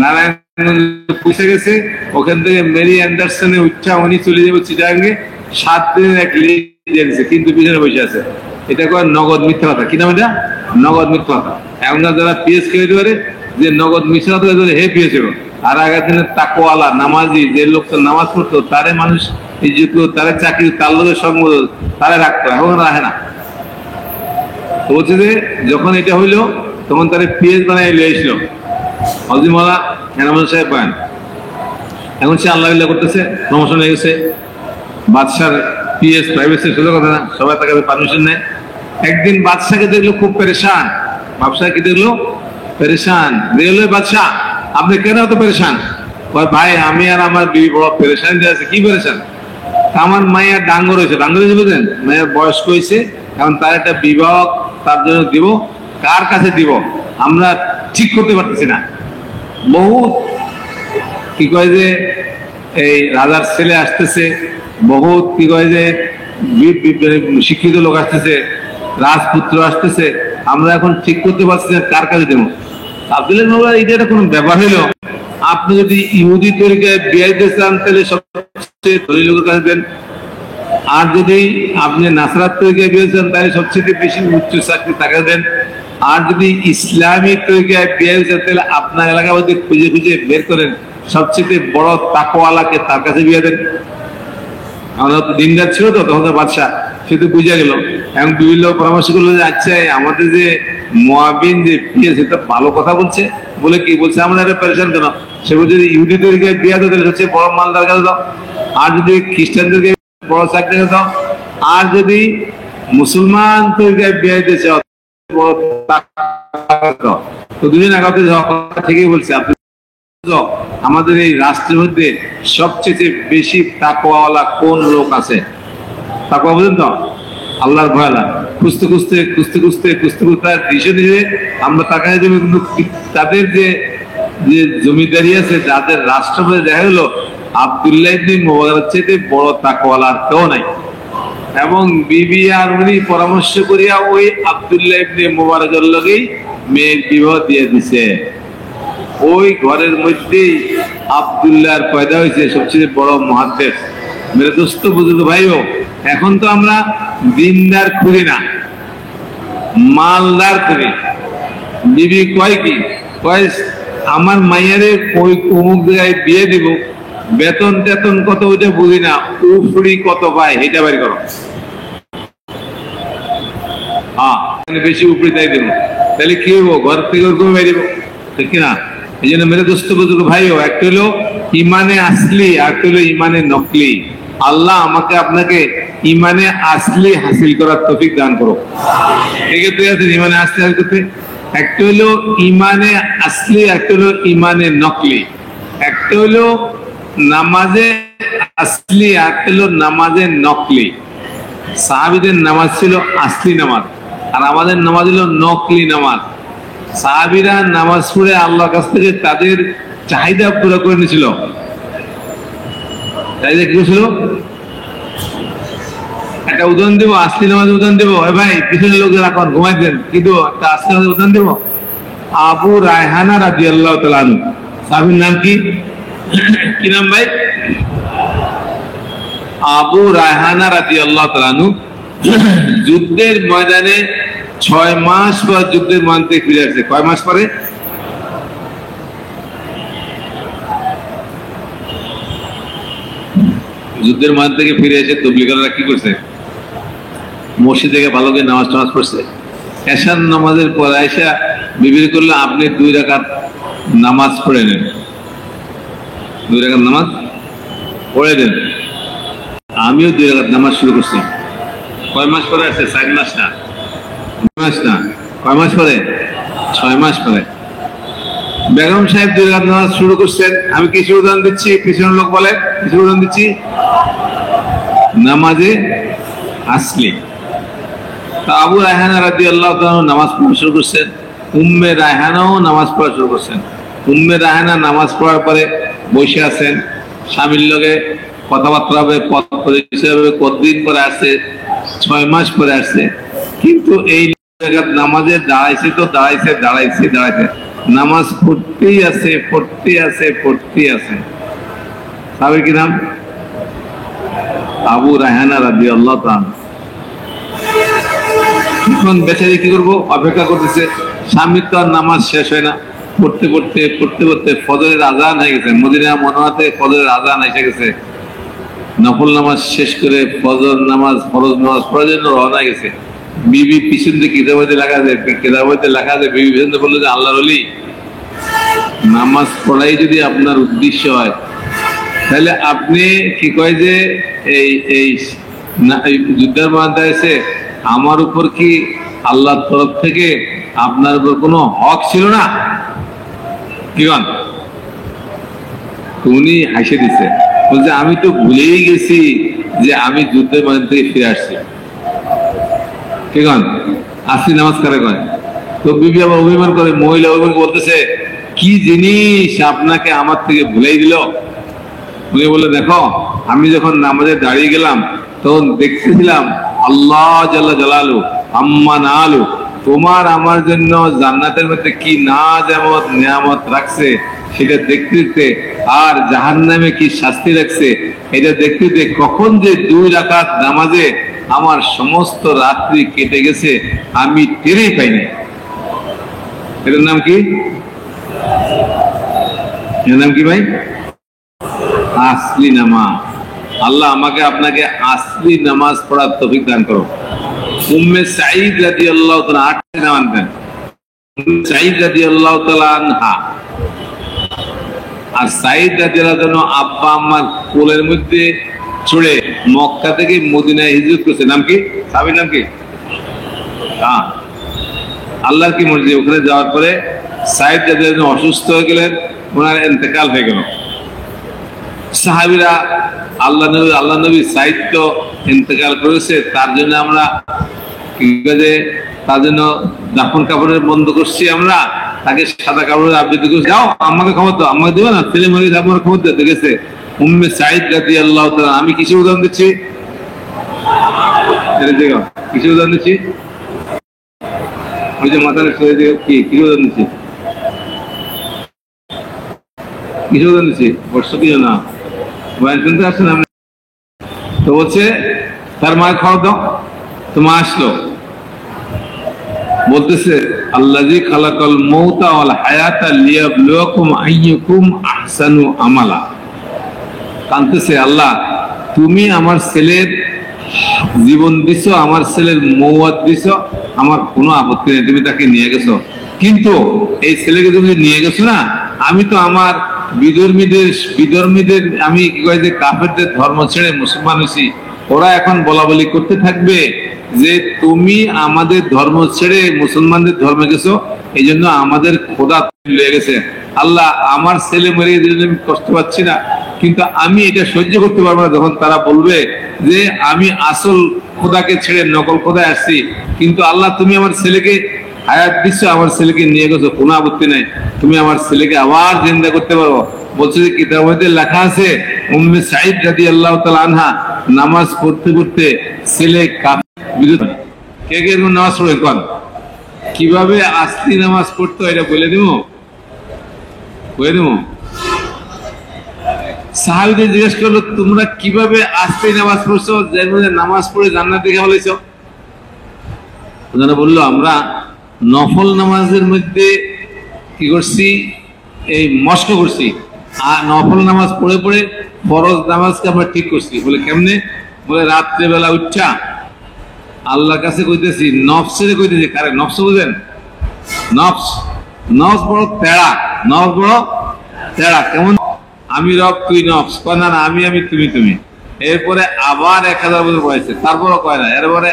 নারায়ণগঞ্জ পৌঁছে গেছে, ওখান থেকে মেরি অ্যান্ডারসনে উচ্চা উনি চলে যাবো চিটাগাঙ্গে, 7 দিনের এক লিগ দিয়েছে, কিন্তু পিছনে বসে আছে। এটা কয় নগদ মিথ্যা কথা। কি নাম এটা? নগদ মিথ্যা কথা। এখন যারা পিএস খেয়ে দিতে পারে যে নগদ মিথ্যা কথা, হে পিএস হবে। আর আগের দিনের তাকওয়ালা নামাজি যে লোকটা নামাজ পড়তো, তারে মানুষ ইজ্জত, তারে চাকরি, তার লোকের সঙ্গ তারে রাখতো, এখন রাখে না। তো বলছে যে যখন এটা হইলো তখন তারা পিএস বানাই লিয়ে আসলো হজরত এনামুল সাহেব বয়ান। এখন সে আল্লাহ করতেছে, প্রমোশন হয়ে গেছে, বাদশার পিএস প্রাইভেট সোজা কথা না, সবাই তাকে পারমিশন নেয়। একদিন বাদশাকে দেখলো খুব পেরেশান, বাদশাকে দেখলো পেরেশান, দেখলো বাদশাহ আপনি কেন এত পেরেশান? ভাই আমি আর আমার বিবি বড় পেরেশান আছে। কি পেরেশান? আমার মায়ের ডাঙ্গর হয়েছে, ডাঙ্গর হয়েছে বুঝলেন, মায়ের বয়স্ক হয়েছে, এখন তার একটা বিবাহ তার জন্য দিব, কার কাছে দিব আমরা ঠিক করতে পারতেছি না। বহু কি কয় যে এই রাজার ছেলে আসতেছে, বহুত কি কয় যে শিক্ষিত লোক আসতেছে, রাজপুত্র আসতেছে, আমরা এখন ঠিক করতে পারছি না কার কাছে দেবো। আব্দুল্লাহ এটা কোনো ব্যাপার হইলো? আপনি যদি ইহুদি তরিকায় বিয়ে দিতে চান তাহলে সবচেয়ে ধনী লোকের কাছে দেন, আর যদি আপনি নাসরাত তরিকায় বিয়ে চান তাহলে সবচেয়ে বেশি উচ্চ চাকরি তাকে দেন, আর যদি ইসলামিক তরিকায় বিয়ে চান তাহলে আপনার এলাকা মধ্যে খুঁজে খুঁজে বের করেন সবচেয়ে বড় তাকওয়ালাকে তার কাছে বিয়ে দেন। আমরা তো দিনদার ছিল তো তখন বাদশাহ, সে তো বুঝে গেল। এবং বিভিন্ন পরামর্শ করলো যে আচ্ছা আমাদের যে মুয়াবিন যে বিয়ে সেটা ভালো কথা বলছে, বলে কি বলছে আমরা একটা পেরেশান কেন? সে বলছে যদি ইহুদি তরিকে বিয়ে দাও তাহলে হচ্ছে বড় মালদার কাছে দাও, আর যদি খ্রিস্টানদেরকে বড় চাকরি দাও, আর যদি মুসলমান তরিকে বিয়ে দিতে চাও তো দুদিন আগে থেকেই বলছে আপনি আমাদের এই রাষ্ট্রের মধ্যে সবচেয়ে বেশি তাকওয়াওয়ালা কোন লোক আছে? তাকওয়া বুঝেন তো, আল্লাহর ভয়লা। খুঁজতে খুঁজতে খুঁজতে খুঁজতে খুঁজতে খুঁজতে দিশে দিশে আমরা তাকাই দেবো, কিন্তু তাদের যে যে জমিদারি আছে, যাদের রাষ্ট্রপতি দেখা হলো আব্দুল্লাহ ইবনে মুবারকের চাইতে বড় তাকওয়ালা আর কেউ নাই। এবং বিবি আর উনি পরামর্শ করিয়া ওই আব্দুল্লাহ ইবনে মুবারকের লগেই মেয়ের বিবাহ দিয়ে দিছে। ওই ঘরের মধ্যেই আব্দুল্লাহর পয়দা হয়েছে সবচেয়ে বড় মুহাদ্দিস। মেরে দোস্ত বুঝলো ভাইও, এখন তো আমরা দিনদার খুঁজি না, মালদার খুঁজি। বিবি কয় কি কয় আমার মাইয়ারে ওই অমুক জায়গায় বিয়ে দিব, বেতন টেতন কত ওইটা বুঝি না, উফড়ি কত পায় এটা বাড়ি করো। হ্যাঁ বেশি উপরি তাই দেবো, তাহলে কি হবো? ঘর থেকে ওরকম বেরিয়ে ঠিক না? এই জন্য মেরে দোস্ত বুজুর্গ ভাইও, একটা হলো ইমানে আসলি আর একটা হলো ইমানে নকলি। আল্লাহ আমাকে আপনাকে ইমানে আসলি হাসিল করার তৌফিক দান করো। এক্ষেত্রে আছেন ইমানে আসলি হাসিল করতে, একটা হলো ইমানে আসলি, একটা হলো ইমানে নকলি। একটা হলো নামাজে আসলি, একটা হলো নামাজে নকলি। সাহাবীদের নামাজ ছিল আসলি নামাজ, আর আমাদের নামাজ হলো নকলি নামাজ। সাহাবীরা নামাজ পড়ে আল্লাহর কাছ থেকে তাদের চাহিদা পুরো করে নিয়েছিল। চাহিদা কি ছিল? একটা উদাহরণ দেবো, আসলি নামাজ উদাহরণ দেবো। ভাই পিছনের লোকদের এখন ঘুমাই দেন, কিন্তু একটা আসলি নামাজ উদাহরণ দেবো। আবু রায়হানা রাদিয়াল্লাহু তাআলা আনহু, সাহাবীর নাম কি? কি নাম ভাই? আবু রায়হানা রাদিয়াল্লাহু তাআলা আনহু যুদ্ধের ময়দানে 6 মাস পর যুদ্ধের ময়দান থেকে ফিরে আসছে। কয় মাস পরে? যুদ্ধের ময়দান থেকে ফিরে এসে তবলিগীরা কি করছে? মসজিদ থেকে ভালো করে নামাজ টামাজ পড়ছে। এশার নামাজের পর আয়েশা বিবি করলো আপনি 2 রাকাত নামাজ পড়ে নেন, 2 রাকাত নামাজ পড়ে দেন। আমিও 2 রাকাত নামাজ শুরু করছি। কয় মাস পরে আসছে? 4 মাস না, 2 মাস না, কয় মাস পরে? 6 মাস পরে। বেগম সাহেব 2 রাকাত নামাজ শুরু করছেন। আমি কিছু উদাহরণ দিচ্ছি, পিছনের লোক বলে কিছু উদাহরণ দিচ্ছি। নামাজে আসলি আবু রায়হানা রাদিয়াল্লাহু তাআলা নামাজ পড়া শুরু করছেন। উম্মে রায়হানাও নামাজ পড়া শুরু করছেন। উম্মে রায়হানা নামাজ পড়ার পরে বসে আছেন, স্বামীর লগে কথাবার্তা হবে, পথ পরিচয় হবে। কতদিন পরে আসছে? 6 মাস পরে আসছে। কিন্তু এই নামাজে দাঁড়াইছে তো দাঁড়াইছে দাঁড়াইছে দাঁড়াইছে, নামাজ পড়তেই আছে পড়তেই আছে পড়তেই আছে। সাহাবী কি নাম? আবু রায়হানা রাদিয়াল্লাহু তাআলা। এখন বেচারি কি করবো? অপেক্ষা করতেছে। স্বামীর তো আর নামাজ শেষ হয় না। পড়তে পড়তে পড়তে পড়তে ফজরের আজান হয়ে গেছে। মদিনা মুনাওয়ারাতে ফজরের আজান এসে গেছে। নফল নামাজ শেষ করে ফজর নামাজ, ফরজ নামাজ পড়ার জন্য রওনা হয়ে গেছে। বিবি পিছন দিয়ে কিতাবতে লেখা যায়, কিতাবতে লেখা যায় বিবি পিছন দিয়ে বললো যে আল্লাহর ওলি, নামাজ পড়াই যদি আপনার উদ্দেশ্য হয় তাহলে আপনি কি কয় যে এই এই যুদ্ধের মধ্যে এসে আমার উপর কি আল্লাহর তরফ থেকে আপনার উপর কোনো হক ছিল না? কি কন? উনি হাসে দিছে, বলছে আমি তো ভুলেই গেছি যে আমি যুদ্ধের মধ্যে থেকে ফিরে আসছি। কি কন? আসি নামাজ কারে কয়? তো বিবি আবার অভিমান করে, মহিলা অভিমান বলতেছে কি জিনিস আপনাকে আমার থেকে ভুলেই দিল? উনি বলে দেখো, আমি যখন নামাজে দাঁড়িয়ে গেলাম তখন দেখতেছিলাম আল্লাহ জাল্লা জালালু আম্মা নালু তোমার আমার জন্য জান্নাতের মধ্যে কি নাজামত নিয়ামত রাখছে সেটা দেখতে দেখতে, আর জাহান্নামে কি শাস্তি রাখছে এটা দেখতে দেখতে কখন যে 2 রাকাত নামাজে আমার সমস্ত রাত্রি কেটে গেছে আমি টেরই পাইনি। এটার নাম কি? এর নাম কি ভাই? আসলি নামাজ। আল্লাহ আমাকে আপনাকে আসলি নামাজ পড়ার তৌফিক দান করো। উম্মে সাঈদ রাদিয়াল্লাহু তাআলা 8 নাম দেন। সাঈদ রাদিয়াল্লাহু তাআলা আনহা, আর সাঈদ রাদিয়াল্লাহু তাআলা আব্বা আম্মার কোলের মধ্যে ছুড়ে মক্কা থেকে মদিনায় হিজরত করেছে। নাম কি? সাহাবীর নাম কি? হ্যাঁ, আল্লাহর কি মর্জি, ওখানে যাওয়ার পরে সাঈদ রাদিয়াল্লাহু অসুস্থ হয়ে গেলেন, ওনার ইন্তেকাল হয়ে গেল। সাহাবীরা আল্লাহ নবী সাঈদ তো ইন্তেকাল করেছে, তার জন্য আমরা কি করে তার জন্য দাফন কাপড়ের বন্ধ করছি, আমরা তাকে সাদা কাপড়ের আবৃত্তি করছি। যাও আমাকে খবর দাও, আমাকে দেবে না, ছেলে মরে আপনার খবর দিতে গেছে। উম্মে সাঈদ রাদিয়াল্লাহু তাআলা, আমি কিছু উদাহরণ দিচ্ছি, কিছু উদাহরণ দিচ্ছি, ওই যে মাথার কি উদাহরণ দিচ্ছি, কিছু উদাহরণ দিচ্ছি, বর্ষ কিছু না বয়ান শুনতে আসছেন আপনি? তো বলছে তার মায়ের খবর দাও, তো মা আসলো, বলতেছে আল্লাযী খালাকাল মাউতা ওয়াল হায়াতা লিয়াবলুয়াকুম আইয়ুকুম আহসানু আমালা। কাঁদতেছে, আল্লাহ তুমি আমার ছেলের জীবন দিছো, আমার ছেলের মওয়াত দিছো, আমার কোনো আপত্তি নেই, তুমি তাকে নিয়ে গেছো, কিন্তু এই ছেলেকে তুমি নিয়ে গেছো না, আমি তো আমার বিধর্মীদের আমি কি কয় যে কাফেরদের ধর্ম ছেড়ে মুসলমান হয়েছি, ওরা এখন বলা বলি করতে থাকবে যে তুমি আমাদের ধর্ম ছেড়ে মুসলমানদের ধর্মে গেছো, এই জন্য আমাদের খোদা লেগে গেছে। আল্লাহ আমার ছেলে মরে গেছে, আমি কষ্ট পাচ্ছি না, কিন্তু আমি এটা সহ্য করতে পারবো না যখন তারা বলবে যে আমি আসল খোদাকে ছেড়ে নকল খোদায় আসছি, কিন্তু আল্লাহ তুমি আমার ছেলেকে হায়াত দিচ্ছ, আমার ছেলেকে নিয়ে গেছো, কোনো আপত্তি নাই, তুমি আমার ছেলেকে আবার জিন্দা করতে পারো। বলছে যে কিতাবের মধ্যে লেখা আছে উম্মে সাঈদ রাদিয়াল্লাহু তাআলা আনহা নামাজ পড়তে পড়তে ছেলে বিরুদ্ধে কে কে নামাজ পড়ে কোন কিভাবে আসলি নামাজ পড়তো এটা বলে দেবো, সাহাবীদের জিজ্ঞেস করলো তোমরা কিভাবে আসলি নামাজ পড়ছো, নামাজ পড়ে জান্নাত দেখে বলেছ? ওনারা বললো আমরা নফল নামাজের মধ্যে কি করছি, এই মস্ক করছি, আর নফল নামাজ পড়ে পড়ে ফরজ নামাজকে আমরা ঠিক করছি। বলে কেমনে? বলে রাত্রেবেলা উঠা আল্লাহর কাছে কইতেছি, নফসের কইতেছি। কারে নফস বুঝেন? নফস বড় তেড়া, নফস বড় তেড়া। কেমন? আমি রব তুই নফস, কয় না আমি তুমি। এরপরে আবার 1000 বছর পড়াইছে, তারপরও কয় না। এরপরে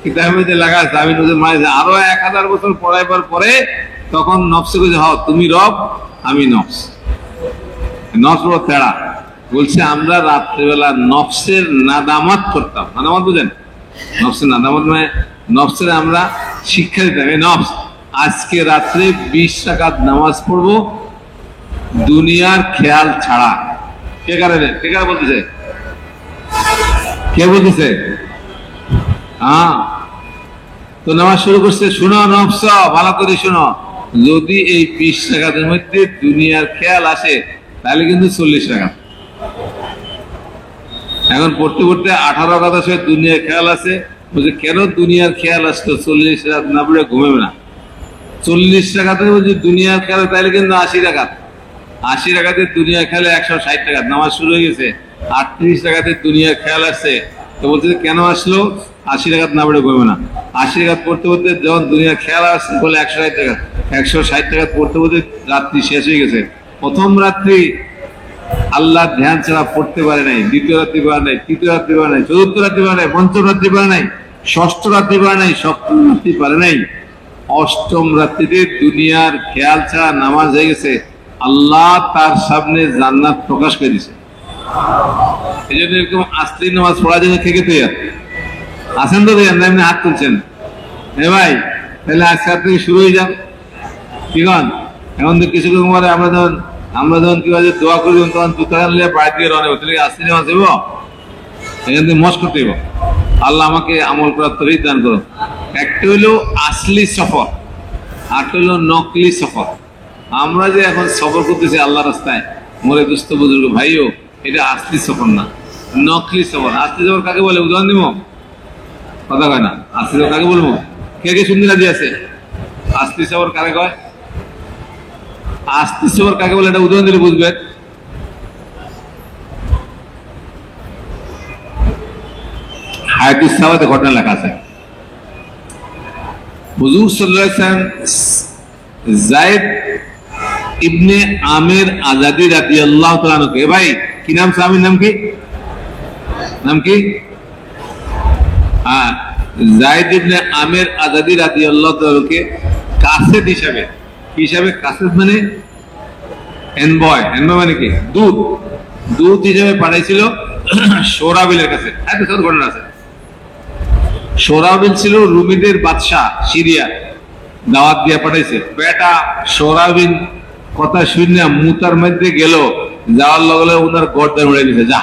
কিতাবে লাগা আছে আমি নজর মারাইছে, আরো 1000 বছর পড়াইবার পরে তখন নফসে কইছে হ তুমি রব আমি নফস। নফস বড় তেড়া। বলছে আমরা রাত্রেবেলা নফসের নাদামাত করতাম। নাদামাত বুঝেন? নফসের নাদামাত মানে নফসের আমরা শিক্ষা দিতাম। এই নফস আজকে রাত্রে 20 রাকাত নামাজ পড়বো দুনিয়ার খেয়াল ছাড়া। কে কারে বলতেছে? কে বলতেছে? হ্যাঁ, তো নামাজ শুরু করছে। শুনো নফস, ভালো করে শুনো, যদি এই 20 রাকাতের মধ্যে দুনিয়ার খেয়াল আসে তাহলে কিন্তু 40 রাকাত। এখন পড়তে পড়তে 18 রাকাত আসে, দুনিয়ার খেয়াল আছে। বলছে কেন দুনিয়ার খেয়াল আসতো? 40 রাকাত না পড়ে ঘুমাবে না। 40 রাকাতের মধ্যে দুনিয়ার খেয়াল তাহলে কিন্তু 80 রাকাত। 80 রাকাতে দুনিয়ার খেয়ালে 160 রাকাত। নামাজ শুরু হয়ে গেছে। 38 রাকাতে দুনিয়ার খেয়াল আসছে। তো বলছে কেন আসলো? 80 রাকাত না পড়ে ঘুমবে না। 80 রাকাত পড়তে পড়তে যখন দুনিয়ার খেয়াল আসছে বলে 160 রাকাত, 160 রাকাত পড়তে পড়তে রাত্রি শেষ হয়ে গেছে। প্রথম রাত্রি আল্লাহ ধ্যান ছাড়া পড়তে পারে নাই, দ্বিতীয় রাত্রি পারে নাই, তৃতীয় রাত্রি পারে নাই, চতুর্থ রাত্রি পারে নাই, পঞ্চম রাত্রি পারে নাই, ষষ্ঠ রাত্রি পারে নাই, সপ্তম রাত্রি পারে নাই। অষ্টম রাত্রিতে দুনিয়ার খেয়াল ছাড়া নামাজ হয়ে গেছে, আল্লাহ তার সামনে জান্নাত প্রকাশ করে দিছে। এই জন্য এরকম আসলি নামাজ পড়ার জন্য থেকে তৈরি আসেন তো এমনি হাত তুলছেন। হ্যাঁ ভাই, তাহলে আজকে থেকে শুরু হয়ে যান। ঠিক আছে, এখন তো কিছু পরে আমরা যখন কি বলে দোয়া করি তখন জুতা নিলে বাড়ি থেকে রওনা হবো, তাহলে আসলি নামাজ দেব, এখান থেকে মস্ক করতে হইব। আল্লাহ আমাকে আমল করার তৌফিক দান করো। একটা হইলো আসলি সফর, আরেকটা হইলো নকলি সফর। আমরা যে এখন সফর করতেছি আল্লাহ রাস্তায়, মোরে দুস্থ বুজুর্গ ভাইও, এটা আসলি সফর না, নকলি সফর। আসলি সফর কাকে বলে উদাহরণ দিব? কথা কয় না। আসলি সফর কাকে বলবো? কে কে শুনতে রাজি আছে? আসলি সফর কাকে কয়? আসলি সফর কাকে বলে এটা উদাহরণ দিলে বুঝবেন। হায়াতুস সাওয়াতে ঘটনা লেখা আছে। হুজুর সাল্লাল্লাহু আলাইহি ওয়াসাল্লাম যায়েদ ইবনে আমির আজাদি রাদিয়াল্লাহু তাআলা আনহু, এ ভাই কি নাম? সাহাবীর নাম কি? নাম কি? হ্যাঁ, যায়েদ ইবনে আমির আজাদি রাদিয়াল্লাহু তাআলা কে কাসেদ হিসাবে, কি হিসাবে? কাসেদ মানে এনবয়, এনবয় মানে কি? দূত, দূত হিসাবে পাঠাইছিল সৌরাবিলের কাছে। এত সব ঘটনা আছে। সৌরাবিল ছিল রুমিদের বাদশাহ, সিরিয়া, দাওয়াত দিয়ে পাঠাইছে। বেটা সৌরাবিল কথা শুনে মুতার মধ্যে গেল, যাওয়ার লগে ওনার গর্দান উড়ে দিছে। যা,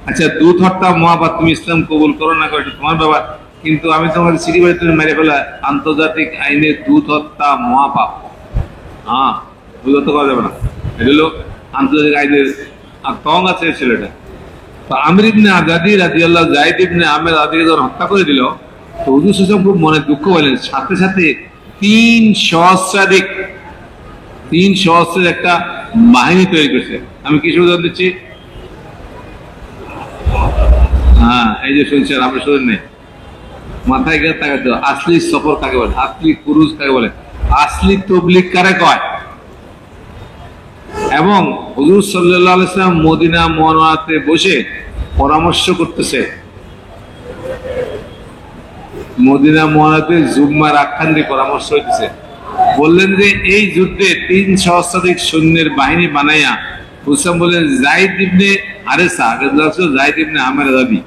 আচ্ছা দূত হত্যা মহাপাপ, তুমি ইসলাম কবুল করো না করো তোমার ব্যাপার, কিন্তু আমি তোমার সিঁড়ি বাড়ি তুমি মেরে ফেলা, আন্তর্জাতিক আইনে দূত হত্যা মহাপাপ। হ্যাঁ, দূত হত্যা করা যাবে না, এটা হলো আন্তর্জাতিক আইনের তং আছে ছেলেটা। তো আমির ইবনে আজাদি রাদিয়াল্লাহু, যায়েদ ইবনে আমির আজাদিকে যখন হত্যা করে দিল, তো হুজুর সাল্লাল্লাহু আলাইহি ওয়াসাল্লাম খুব মনে দুঃখ পেলেন। সাথে সাথে 3 সহস্রের একটা বাহিনী তৈরি করছে। আমি কিছু উদাহরণ দিচ্ছি। হ্যাঁ, এই যে শুনছেন, আপনি শুনেন নেই, মাথায় গিয়ে তাকাতে। আসলি সফর কাকে বলে? আসলি কুরুজ কাকে বলে? আসলি তবলিগ কারে কয়? এবং হুজুর সাল্লাল্লাহু আলাইহি ওয়াসাল্লাম মদিনা মুনাওয়ারাতে বসে পরামর্শ করতেছে। মদিনা মুনাওয়ারাতে জুম্মার আখ্যান দিয়ে পরামর্শ হইতেছে। বললেন যে এই যুদ্ধে 3 সহস্রাধিক সৈন্যের বাহিনী বানাইয়া হুসাম বললেন যায়েদ ইবনে হারেসা, যায়েদ ইবনে আমির আজাদি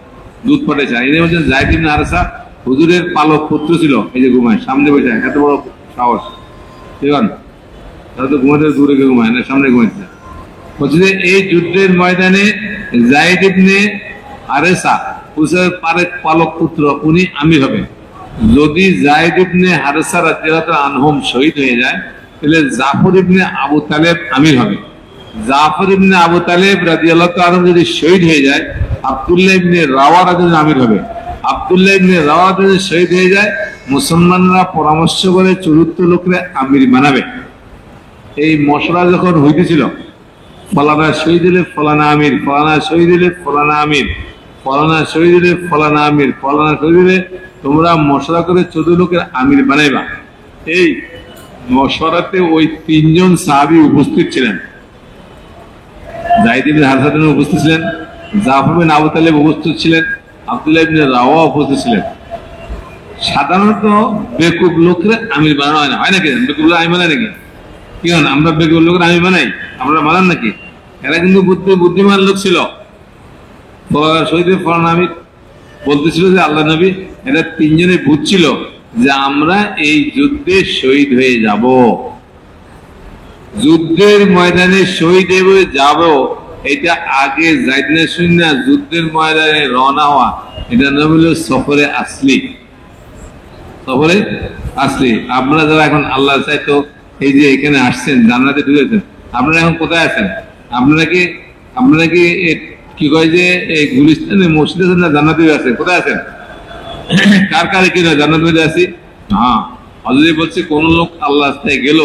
দূত পাঠাইছে। এর মধ্যে যায়েদ ইবনে হারেসা হুজুরের পালক পুত্র ছিল। এই যে ঘুমায় সামনে বসে, এত বড় সাহস, ঠিক আছে? তারা তো ঘুমাতে দূরে গিয়ে ঘুমায় না, সামনে ঘুমাইছে। বলছে যে এই যুদ্ধের ময়দানে যায়েদ ইবনে হারেসা হুসাইনের পালক পুত্র, উনি আমির হবে। যদি যায়েদ ইবনে হারেসা রাদিয়াল্লাহু আনহুম শহীদ হয়ে যায়, তাহলে জাফর ইবনে আবু তালেব আমির হবে। জাফর ইবনে আবু তালেব রাদিয়াল্লাহু আনহু যদি শহীদ হয়ে যায়, আব্দুল্লাহ ইবনে রাওয়া রাদিয়াল্লাহু আমির হবে। আব্দুল্লাহ ইবনে রাওয়া যদি শহীদ হয়ে যায়, মুসলমানরা পরামর্শ করে 74 লোকরে আমির বানাবে। এই মশলা যখন হইতেছিল, ফলানা শহীদ হলে ফলানা আমির, ফলানা শহীদ হলে ফলানা আমির, ফলানা শহীদ হলে ফলানা আমির, ফলানা শহীদ হলে তোমরা মশলা করে 14 লোকের আমির বানাইবা। এই মশওয়ারাতে ওই 3 জন সাহাবী উপস্থিত ছিলেন। যায়েদ ইবনে হারেসা উপস্থিত ছিলেন, জাফর বিন আবু তালেব উপস্থিত ছিলেন, আব্দুল্লাহ ইবনে রাওয়া উপস্থিত ছিলেন। সাধারণত বেকুব লোকের আমির বানানো হয় না, হয় নাকি? বেকুব লোক আমির বানায় নাকি? কি হন, আমরা বেকুব লোকের আমির বানাই? আমরা বানান নাকি? এরা কিন্তু বুদ্ধিমান লোক ছিল। শহীদ ফলানা আমির বলতেছিল যে আল্লাহ নবী, এরা 3 জনে বুঝছিল যে আমরা এই যুদ্ধে শহীদ হয়ে যাব, যুদ্ধের ময়দানে শহীদ হয়ে যাব। এটা আগে যাইদনা শুননা যুদ্ধের ময়দানে রওনা হওয়া, এটা নাম হলো সফরে আসলি। সফরে আসলি। আপনারা যারা এখন আল্লাহ চাইতো এই যে এখানে আসছেন, জান্নাতে ঢুকেছেন, আপনারা এখন কোথায় আছেন? আপনারা কি কি কয় যে এই গুলিস্তানে মসজিদে আছেন না জান্নাতে আছেন? কোথায় আছেন? কার কারে কি নয় জান্নাত মধ্যে আছি? হ্যাঁ, হযরত বলছে কোন লোক আল্লাহ রাস্তায় গেল,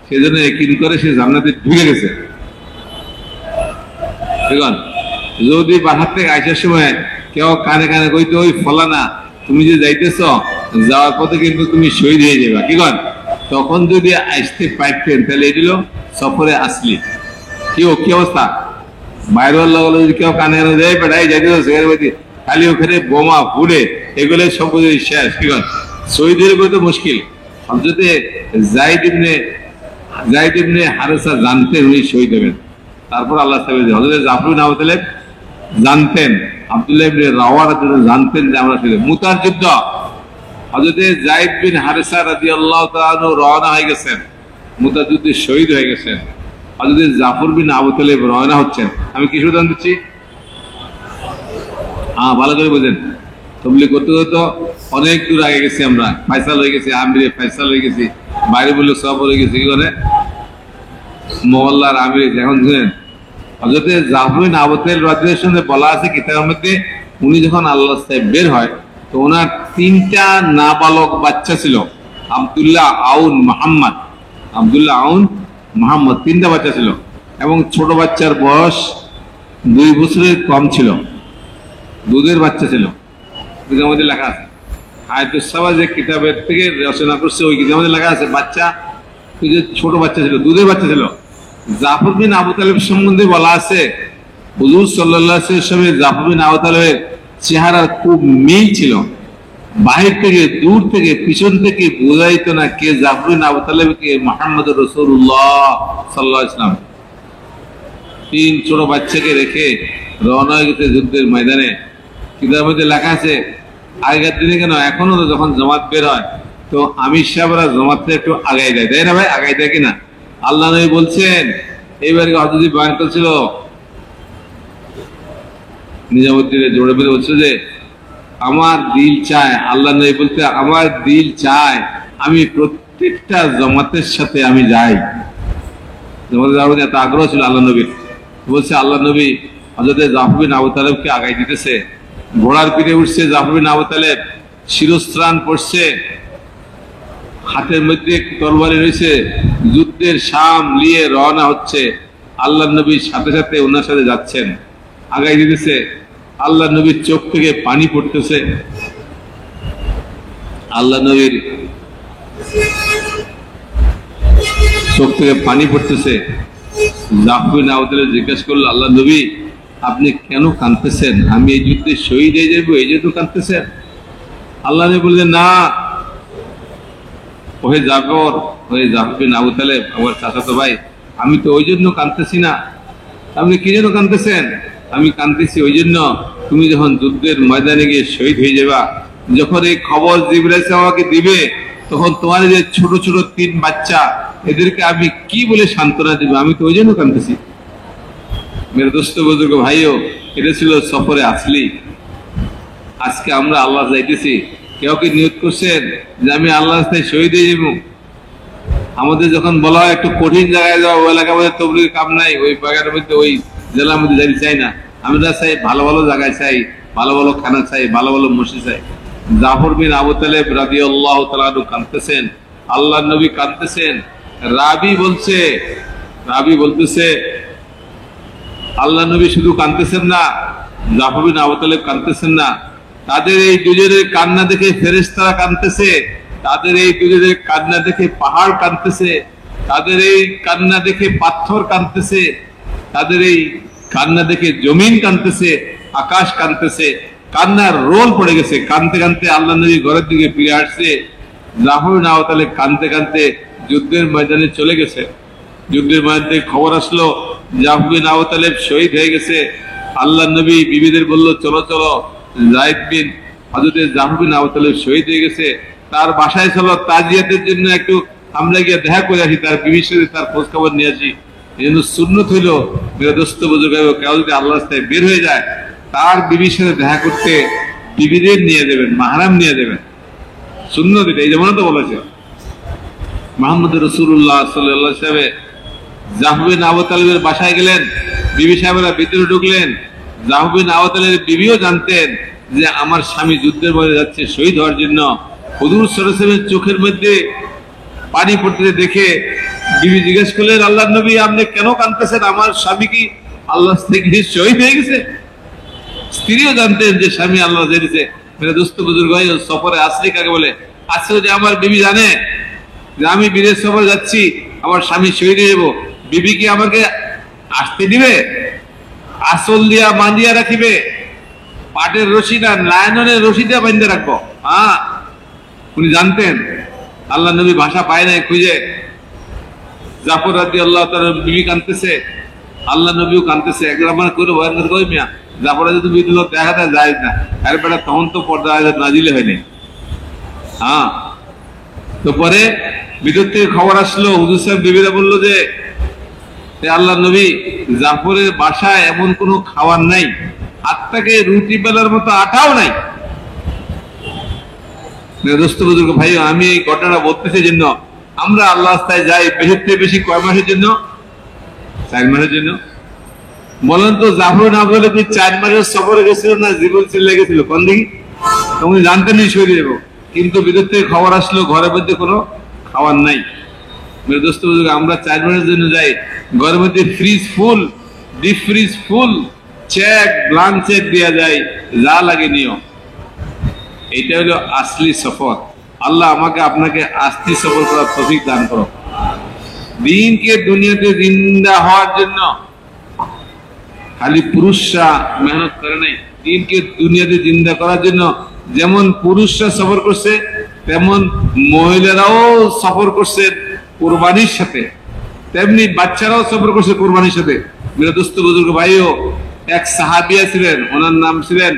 সেজন্য ইয়াকিন করে সে জান্নাতে ঢুকে গেছে। ঠিক আছে? যদি বাহার থেকে আসার সময় কেউ কানে কানে কইতো ওই ফলানা তুমি যে যাইতেছ, যাওয়ার পথে কিন্তু তুমি শহীদ হয়ে যাবে, কি কন? তখন যদি আসতে পারতেন তাহলে এগুলো সফরে আসলি কি অবস্থা? বাইরের লোক যদি কেউ কানে দেয় পেটাই যাইতে খালি ওখানে বোমা ফুলে এগুলো সব শেষ, কি কন? শহীদ হয়ে তো মুশকিল। যদি জাইদ ইবনে হারেসা জানতেন উনি শহীদ হবেন, তারপর আল্লাহ হযরত জাফর বিন আবু তালেব জানতেন, আব্দুল্লাহ ইবনে রাওয়াহা জানতেন যে আমরা শহীদ। মুতার যুদ্ধ হযরত যায়েদ বিন হারেসা রাদিয়াল্লাহু তাআলা আনহু রওনা হয়ে গেছেন, মুতার যুদ্ধে শহীদ হয়ে গেছেন। হযরত জাফর বিন আবু তালেব রওনা হচ্ছেন। আমি কিছু উদাহরণ দিচ্ছি, ভালো করে বুঝেন। তবলিগ করতে করতে অনেক দূর আগে গেছি আমরা, ফয়সাল হয়ে গেছি, আমিরে ফয়সাল হয়ে গেছি, বাইরে বললে সব হয়ে গেছি, কি করে মহল্লার আমিরে। এখন শুনেন, হযরত জাফর বিন আবু তালেব রাদিয়াল্লাহু আনহু বলা আছে কিতাবের মধ্যে, উনি যখন আল্লাহ সাহেব বের হয় তো ওনার 3টা নাবালক বাচ্চা ছিল, আব্দুল্লাহ, আউন, মোহাম্মদ। আব্দুল্লাহ, আউন, মোহাম্মদ 3টা বাচ্চা ছিল, এবং ছোট বাচ্চার বয়স 2 বছরের কম ছিল, দুধের বাচ্চা ছিল। কিতাবের মধ্যে লেখা আছে, আয়াতুস সাবা যে কিতাবের থেকে রচনা করছে ওই কিতাবের মধ্যে লেখা আছে বাচ্চা, যে ছোট বাচ্চা ছিল, দুধের বাচ্চা ছিল। জাফর বিন আবু তালেব সম্বন্ধে বলা আছে, হুজুর সাল্লাল্লাহু আলাইহি ওয়াসাল্লাম জাফর বিন আবু তালেবের চেহারার খুব মিল ছিল। বাহির থেকে, দূর থেকে, পিছন থেকে বোঝা যেত না কে জাফর বিন আবু তালেব, কে মুহাম্মদুর রাসূলুল্লাহ সাল্লাল্লাহু আলাইহি ওয়াসাল্লাম। 3 ছোট বাচ্চাকে রেখে রওনা হয়ে গেছে যুদ্ধের ময়দানে। কিতাবের মধ্যে লেখা আছে, আগেকার দিনে কেন, এখনো তো যখন জামাত বের হয় তো আমির সাহেবরা জামাতটা একটু আগাই দেয়, তাই না ভাই? আগাই দেয় কিনা? আল্লাহ নবী বলছেন, এইবার হযরত বয়ান করছিল নিজামুদ্দিনের জোরে বলে বলছিল যে আমার দিল চায়, আল্লাহ নবী বলতে আমার দিল চায় আমি প্রত্যেকটা জামাতের সাথে আমি যাই। জামাতে যাওয়ার এত আগ্রহ ছিল আল্লাহ নবীর। বলছে আল্লাহ নবী হযরত জাফর বিন আবু তালেবকে আগাই দিতেছে, ঘোড়ার পিঠে উঠছে জাফর বিন আবু তালেব, শিরস্ত্রাণ পড়ছে, হাতের মধ্যে তরবারি রয়েছে, যুদ্ধের শাম নিয়ে রওনা হচ্ছে। আল্লাহ নবীর সাথে সাথে ওনার সাথে যাচ্ছেন, আগাই দিতেছে। আল্লাহ নবীর চোখ থেকে পানি পড়তেছে, আল্লাহ নবীর চোখ থেকে পানি পড়তেছে। জাফর বিন আবু তালেব জিজ্ঞেস করলো, আল্লাহ নবী আপনি কেন কাঁদতেছেন? আমি এই যুদ্ধে শহীদ হয়ে যাবো এই জন্য কাঁদতেছেন? আল্লাহ নবী বললেন, না ওহে জাফর বিন আবু তালেব, আমার চাচাতো ভাই, আমি তো ওই জন্য কাঁদতেছি না। আপনি কি জন্য কাঁদতেছেন? আমি কাঁদতেছি ওই জন্য, তুমি যখন যুদ্ধের ময়দানে গিয়ে শহীদ হয়ে যাবা, যখন এই খবর জিবরাইল আমাকে দিবে, তখন তোমার যে ছোট ছোট 3 বাচ্চা, এদেরকে আমি কি বলে সান্ত্বনা দিব? আমি তো ওই জন্য কাঁদতেছি। মেরে দোস্ত বুজুর্গ ভাইও, এটা ছিল সফরে আসলি। আজকে আমরা আল্লাহ যাইতেছি, কেউ কি নিয়ত করছেন যে আমি আল্লাহ রাস্তায় শহীদ হয়ে যাব? আমাদের যখন বলা হয় একটু কঠিন জায়গায় যাওয়া, ওই এলাকার মধ্যে তবলিগের কাম নাই, ওই বাগানের মধ্যে, ওই জেলার মধ্যে যাইতে চাই না। আমরা চাই ভালো ভালো জায়গায় চাই, ভালো ভালো খানা চাই, ভালো ভালো মসজিদ চাই। জাফর বিন আবু তালেব রাদিয়াল্লাহু তাআলা আনহু কাঁদতেছেন, আল্লাহ নবী কাঁদতেছেন। রাবি বলতেছে আল্লাহ নবী শুধু কাঁদতেছেন না, জাফর বিন আবু তালেব কাঁদতেছেন না, তাদের এই দুজনের কান্না দেখে ফেরেশতারা কাঁদতেছে, তাদের এই দুজনের কান্না দেখে পাহাড় কাঁদতেছে, তাদের এই কান্না দেখে পাথর কাঁদতেছে, তাদের এই কান্না দেখে জমিন কাঁদতেছে, আকাশ কাঁদতেছে। কান্নার রোল পড়ে গেছে। কাঁদতে কাঁদতে আল্লাহ নবী ঘরের দিকে ফিরে আসছে। জাফর বিন আবু তালেব কাঁদতে কাঁদতে যুদ্ধের ময়দানে চলে গেছে। যুদ্ধের ময়দানে খবর আসলো জাফর বিন আবু তালেব শহীদ হয়ে গেছে। আল্লাহ নবী বিবিদের বলল, চলো চলো, হযরত জাফর বিন আবু তালেব শহীদ হয়ে গেছে, তার বাসায় চলো, তাজিয়াতের জন্য একটু আমরা গিয়ে দেখা করে আসি, তার বিবির সাথে তার খোঁজ খবর নিয়ে আসি। এই জন্য সুন্নত হইল, মেরে দোস্ত বুজুর্গ, কেউ যদি আল্লাহ রাস্তায় বের হয়ে যায়, তার বিবির সাথে দেখা করতে বিবিদের নিয়ে দেবেন, মাহরাম নিয়ে দেবেন। সুন্নত এটা, এই যেমন তো বলেছে মুহাম্মদ রাসূলুল্লাহ সাল্লাল্লাহু আলাইহি ওয়াসাল্লাম জাফর বিন আবু তালেবের বাসায় গেলেন, বিবি সাহেবরা ভিতরে ঢুকলেন। জাফর বিন আবু তালেবের বিবিও জানতেন যে আমার স্বামী যুদ্ধের মধ্যে যাচ্ছে শহীদ হওয়ার জন্য। হুজুর সাল্লাল্লাহু আলাইহি ওয়াসাল্লামের চোখের মধ্যে পানি পড়তে দেখে বিবি জিজ্ঞেস করলেন, আল্লাহর নবী আপনি কেন কাঁদতেছেন? আমার স্বামী কি আল্লাহ থেকে শহীদ হয়ে গেছে? স্ত্রীও জানতেন যে স্বামী আল্লাহ জেনেছে মেরে দোস্ত বুজুর্গ ভাই, সফরে আসলি কাকে বলে? আজকে যদি আমার বিবি জানে যে আমি বিদেশ সফরে যাচ্ছি, আমার স্বামী শহীদ হয়ে যাবো, বিবি কি আমাকে আসতে দিবে? আসল দিয়া বাঁধিয়া রাখিবে, পাটের রশি না লায়নের রশি দিয়া বাঁধতে রাখবো। হ্যাঁ, উনি জানতেন। আল্লাহ নবী ভাষা পায় নাই খুঁজে, জাফর রাদিয়াল্লাহু তাআলা বিবি কাঁদতেছে, আল্লাহ নবীও কাঁদতেছে। একবার আমার করে ভয়ঙ্কর কই মিয়া, জাফর যদি বিদুল দেখাতে যায় না, আরে বেটা তখন তো পর্দা নাজিলে হয়নি। হ্যাঁ, তো পরে ভিতর থেকে খবর আসলো, হুজুর সাহেব বিবিরা বললো যে আল্লাহ নবী, জাফরের বাসায় এমন কোনো খাবার নাই, আত্মাকে রুটি বেলার মতো আটাও নাই। দোস্ত বুজুর্গ ভাই, আমি এই ঘটনা বলতেছি জন্য, আমরা আল্লাহ রাস্তায় যাই বেশি থেকে বেশি কয় মাসের জন্য? 4 মাসের জন্য। বলেন তো, জাফর না বলে কি 4 মাসের সফরে গেছিল না জীবন চিল্লে গেছিল? কোন দিকে? তুমি জানতেনই সরিয়ে দেবো, কিন্তু বিদেশ থেকে খবর আসলো ঘরের মধ্যে কোনো খাবার নাই। মেরে দোস্ত বুজুর্গ, আমরা 4 মাসের জন্য যাই, ঘরের মধ্যে ফ্রিজ ফুল, ডিপ ফ্রিজ ফুল, চেক ব্লাঙ্ক চেক দেওয়া যায়, যা লাগে নিও। এটা হলো আসলি সফর। আল্লাহ আমাকে আপনাকে আসলি সফর করার তৌফিক দান করো। দিনকে দুনিয়াতে জিন্দা হওয়ার জন্য খালি পুরুষরা মেহনত করে নাই, দিনকে দুনিয়াতে জিন্দা করার জন্য যেমন পুরুষরা সফর করছে, তেমন মহিলারাও সফর করছে কুরবানির সাথে, তেমনি বাচ্চারাও সফর করছে কুরবানির সাথে। মেরে দোস্ত বুজুর্গ ভাইও, এক সাহাবিয়া ছিলেন, ওনার নাম ছিলেন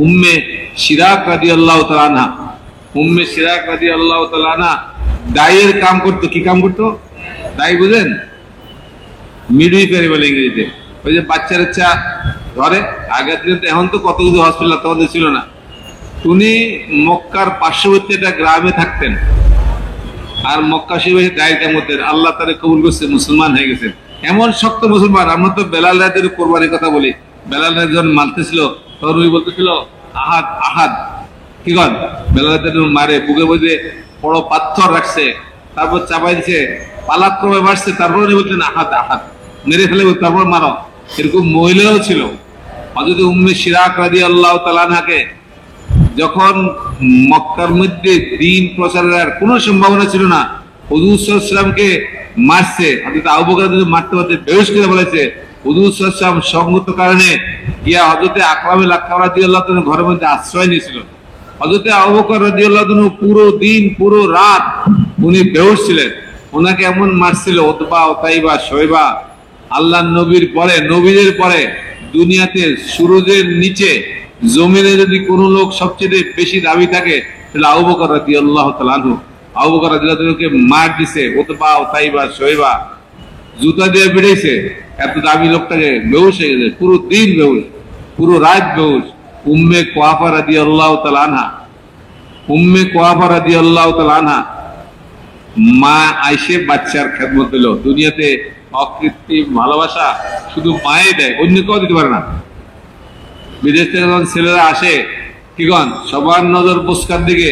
উম্মে শিরাক রাদিয়াল্লাহু তাআলা আনহা। উম্মে শিরাক রাদিয়াল্লাহু তাআলা আনহা ডাইয়ের কাম করতো। কি কাম করতো? ডাই বুঝেন? মিডওয়াইফারি বলে ইংরেজিতে। ওই যে বাচ্চা ধরে, আগের দিনে তো, এখন তো কত কিছু হসপিটাল তোমাদের ছিল না। উনি মক্কার পার্শ্ববর্তী একটা গ্রামে থাকতেন, আর মক্কা শরীফে ডাইয়ের কাম করতেন। আল্লাহ তারে কবুল করছে, মুসলমান হয়ে গেছেন। এমন শক্ত মুসলমান, আমরা তো বেলাল রাতের কোরবানির কথা বলি, বেলাল রাত যখন মারতেছিল তখন উনি বলতেছিল আহাদ আহাদ। কি কন? বেলাল রাতের মারে বুকে বুঝে বড় পাথর রাখছে, তারপর চাপাই দিছে, পালাক্রমে মারছে, তারপর উনি বলতেন আহাদ আহাদ, মেরে ফেলে তারপর মারো। এরকম মহিলাও ছিল। হযরত উম্মে শিরাক রাদিয়াল্লাহু তাআলা আনহাকে যখন মক্কার মধ্যে দ্বীন প্রচারের আর কোনো সম্ভাবনা ছিল না, হুজুর সাল্লাল্লাহু আলাইহি ওয়াসাল্লামকে মারছে, হযরত আবু বকর মারতে মারতে বেহুশ করে বলেছে। হুজুর সাল্লাল্লাহু আলাইহি ওয়াসাল্লাম সঙ্গত কারণে গিয়া হযরত আকরামুল আকরাম রাদিয়াল্লাহু তাআলা ঘরের মধ্যে আশ্রয় নিয়েছিল। হযরত আবু বকর রাদিয়াল্লাহু তাআলা পুরো দিন পুরো রাত উনি বেহুশ ছিলেন। ওনাকে এমন মারছিল, উতবা উতাইবা শৈবা। আল্লাহর নবীর পরে, নবীদের পরে দুনিয়াতে সূরজের নিচে জমিনে যদি কোনো লোক সবচেয়ে বেশি দাবি থাকে, তাহলে আবু বকর রাদিয়াল্লাহু তাআলা আনহু। আবু বকর রাদিয়াল্লাহু তাআলাকে মার দিছে, উতবা উতাইবা শৈবা, জুতা দিয়ে পিটাইছে। এত দামি লোকটাকে বেহুশ হয়ে গেছে, পুরো দিন বেহুশ, পুরো রাত বেহুশ। উম্মে কুয়াফা রাদিয়াল্লাহু তাআলা আনহা, উম্মে কুয়াফা রাদিয়াল্লাহু তাআলা আনহা মা আইসে বাচ্চার খেদমত দিল। দুনিয়াতে অকৃত্রিম ভালোবাসা শুধু মায়ে দেয়, অন্য কেউ দিতে পারে না। বিদেশ থেকে যখন ছেলেরা আসে, কি কন, সবার নজর পুস্কার দিকে,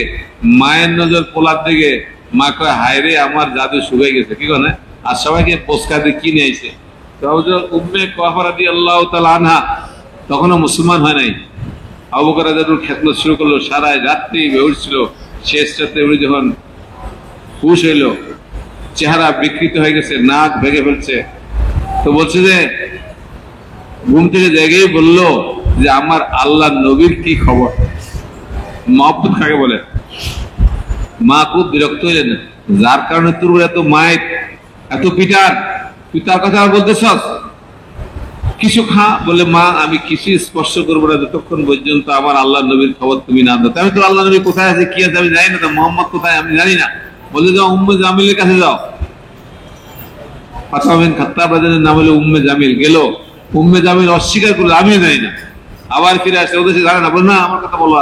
মায়ের নজর পোলার দিকে। মা কয় হায় রে, আমার জাদু শুকিয়ে গেছে। কি কন? আর সবাইকে পুস্কার দিয়ে কিনে আইছে। উম্মে কুয়াফা রাদিয়াল্লাহু তাআলা আনহা তখনও মুসলমান হয় নাই। আবু বকর রাদিয়াল্লাহু আনহু খেদমত শুরু করলো, সারা রাত্রি বেহুশ ছিল। শেষ রাতে উনি যখন হুশ হইল, চেহারা বিকৃত হয়ে গেছে, নাক ভেঙে ফেলছে। তো বলছে যে ঘুম থেকে জেগেই বললো যে আমার আল্লাহ নবীর কি খবর। মহব্বত কাকে বলে? মা খুব বিরক্ত হইলেন, যার কারণে তোর এত মায়ের এত পিটার, তুই তার কথা বলতেছস, কিছু খা। বলে মা আমি কিছু স্পর্শ করবো না যতক্ষণ পর্যন্ত আমার আল্লাহ নবীর খবর তুমি না দাও। আমি তো আল্লাহ নবী কোথায় আছে, কি আছে আমি জানি না, তো মোহাম্মদ কোথায় আমি জানি না। বলে যাও উম্মে জামিলের কাছে যাও। ফাতেমা বিন খাত্তাব রাদিয়াল্লাহু নাম হলো উম্মে জামিল। গেল, উম্মে জামিল অস্বীকার করলো আমিও জানি না। আবার ফিরে আসে, ওদের সে জানে না। বল না, আমার কথা বলো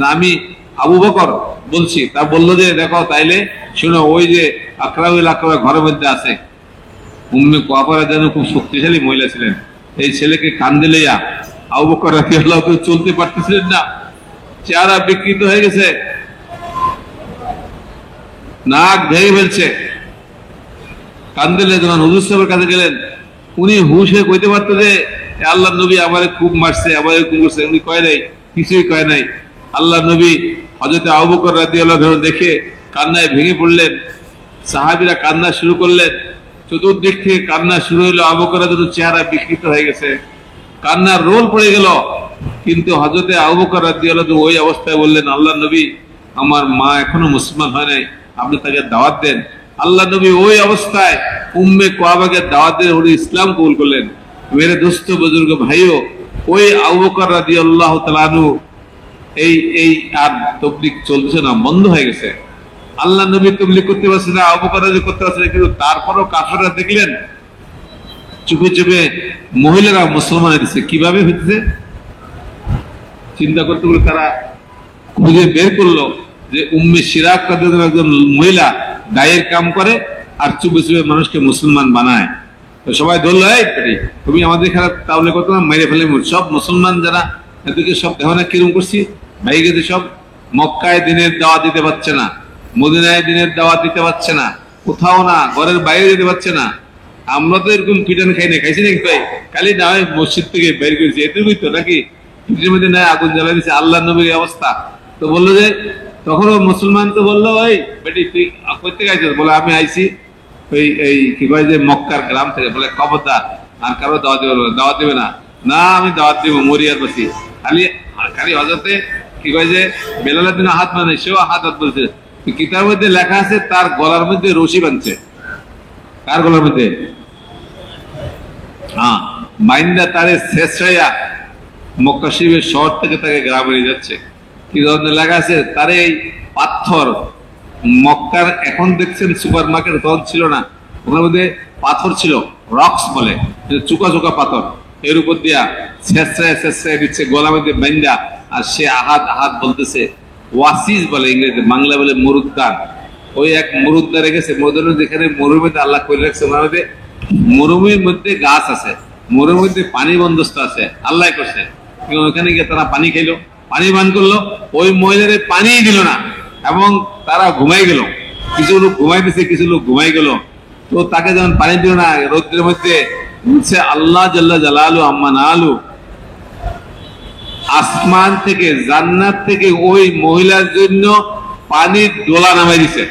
না, আমি আবু বকর বলছি। তা বললো যে দেখো তাইলে শুনো, ওই যে আকরাউল আকরাম ঘরের মধ্যে আছে। উম্মে কুয়াফা রাদিয়াল্লাহু খুব শক্তিশালী মহিলা ছিলেন। এই ছেলেকে কান্দে লইয়া আবু বকর রাদিয়াল্লাহু আনহু চলতে পারতেছিলেন না, চেহারা বিকৃত হয়ে গেছে, নাক ভেঙে ফেলছে। কান্দিলে যখন হুজুর সাহেবের কাছে গেলেন, উনি হুশ হয়ে কইতে পারতো যে আল্লাহর নবী আমারে খুব মারছে, আমারে খুব করছে। উনি কয় নাই কিছুই কয় নাই। আল্লাহ নবী হযরত আবু বকর রাদিয়াল্লাহু আনহু দেখে কান্নায় ভেঙে পড়লেন, সাহাবীরা কান্না শুরু করলেন, চতুর্দিক থেকে কান্না শুরু হলো। আবু বকর রাদিয়াল্লাহু আনহুর চেহারা বিকৃত হয়ে গেছে, কান্নার রোল পড়ে গেল। কিন্তু হযরত আবু বকর রাদিয়াল্লাহু আনহু ওই অবস্থায় বললেন, আল্লাহ নবী আমার মা এখনো মুসলমান হয় নাই, আপনি তাকে দাওয়াত দেন। আল্লাহ নবী ওই অবস্থায় উম্মে কাবাকে দাওয়াত দিয়ে উনি ইসলাম কবুল করলেন। মেরে দোস্ত বুজুর্গ ভাইও, ওই আবু বকর রাদিয়াল্লাহু তাআলা আনহু এই আর তাবলীগ চলছে না, বন্ধ হয়ে গেছে। আল্লাহ নবী তাবলীগ করতে পারছে না, আবু বকর রাদিয়াল্লাহু করতে পারছে না, কিন্তু তারপরও কাফেররা দেখলেন চুপে চুপে মহিলারা মুসলমান হয়েছে। কিভাবে হইতেছে চিন্তা করতে বলে তারা খুঁজে বের করলো যে উম্মে শিরাক রাদিয়াল্লাহু একজন মহিলা দায়ের কাম করে আর চুপে চুপে মানুষকে মুসলমান বানায়। তো সবাই ধরলো, এই তুমি আমাদের খেলা তাহলে করতো না, মেরে ফেলে। সব মুসলমান যারা এদিকে সব দেখো না কিরম করছি ভাই গেছে, সব মক্কায় দিনের দাওয়াত দিতে পারছে না, মদিনায় দিনের দাওয়াত দিতে পারছে না, কোথাও না, ঘরের বাইরে যেতে পারছে না। আমরা তো এরকম পিটান খাই না, খাইছি নাকি ভাই? খালি না হয় মসজিদ থেকে বের করেছি, এটুকুই তো নাকি? পিঠের মধ্যে না আগুন জ্বালা দিচ্ছে। আল্লাহ নবীর অবস্থা তো বললো যে, তখনও মুসলমান তো বললো, ওই বেটি তুই করতে গাইছিস? বলে আমি আইছি এই কি কয় যে মক্কার গ্রাম থেকে। বলে খবরদার আর কারো দাওয়াত দেবে, দাওয়াত দেবে না। না আমি দাওয়াত দিব, মরিয়ার বসি। খালি খালি হযরতে কি কয় যে বেলালের দিন হাত মানে সেও হাত বলছে। কিতাবের মধ্যে লেখা আছে তার গলার মধ্যে রশি বাঁধছে। কার গলার মধ্যে? হ্যাঁ, মাইন্দা তারে শেষ হইয়া মক্কা শরীফের শহর থেকে তাকে গ্রামে নিয়ে যাচ্ছে। কি ধরনের লেখা আছে? তারে এই পাথর, মক্কার এখন দেখছেন সুপার মার্কেট, তখন ছিল না, ওখানের মধ্যে পাথর ছিল, রক্স বলে, চুকা চুকা পাথর, এর উপর দিয়া শেষরায় দিচ্ছে গলা মধ্যে বান্দা। আর সে আহাত আহাত বলতেছে, ওয়াসিস বলে ইংরেজিতে, বাংলা বলে মরুদ্যান। ওই এক মরুদ্যান রেখেছে, মরুদ্যান যেখানে মরুভূমিতে আল্লাহ করে রাখছে, মধ্যে মরুভূমির মধ্যে গাছ আছে, মরুর মধ্যে পানি বন্দোবস্ত আছে, আল্লাহ করছে। ওখানে গিয়ে তারা পানি খাইলো, পানি পান করলো, ওই মহিলাদের পানি দিল না এবং তারা ঘুমাই গেল। কিছু লোক ঘুমাইতেছে, কিছু লোক ঘুমাই গেল। তো তাকে যখন পানি দিল না, রৌদ্রের মধ্যে বলছে, আল্লাহ জাল্লা জালালু আম্মা নালু আসমান থেকে, জান্নাত থেকে ওই মহিলার জন্য পানির দোলা নামাই দিছে।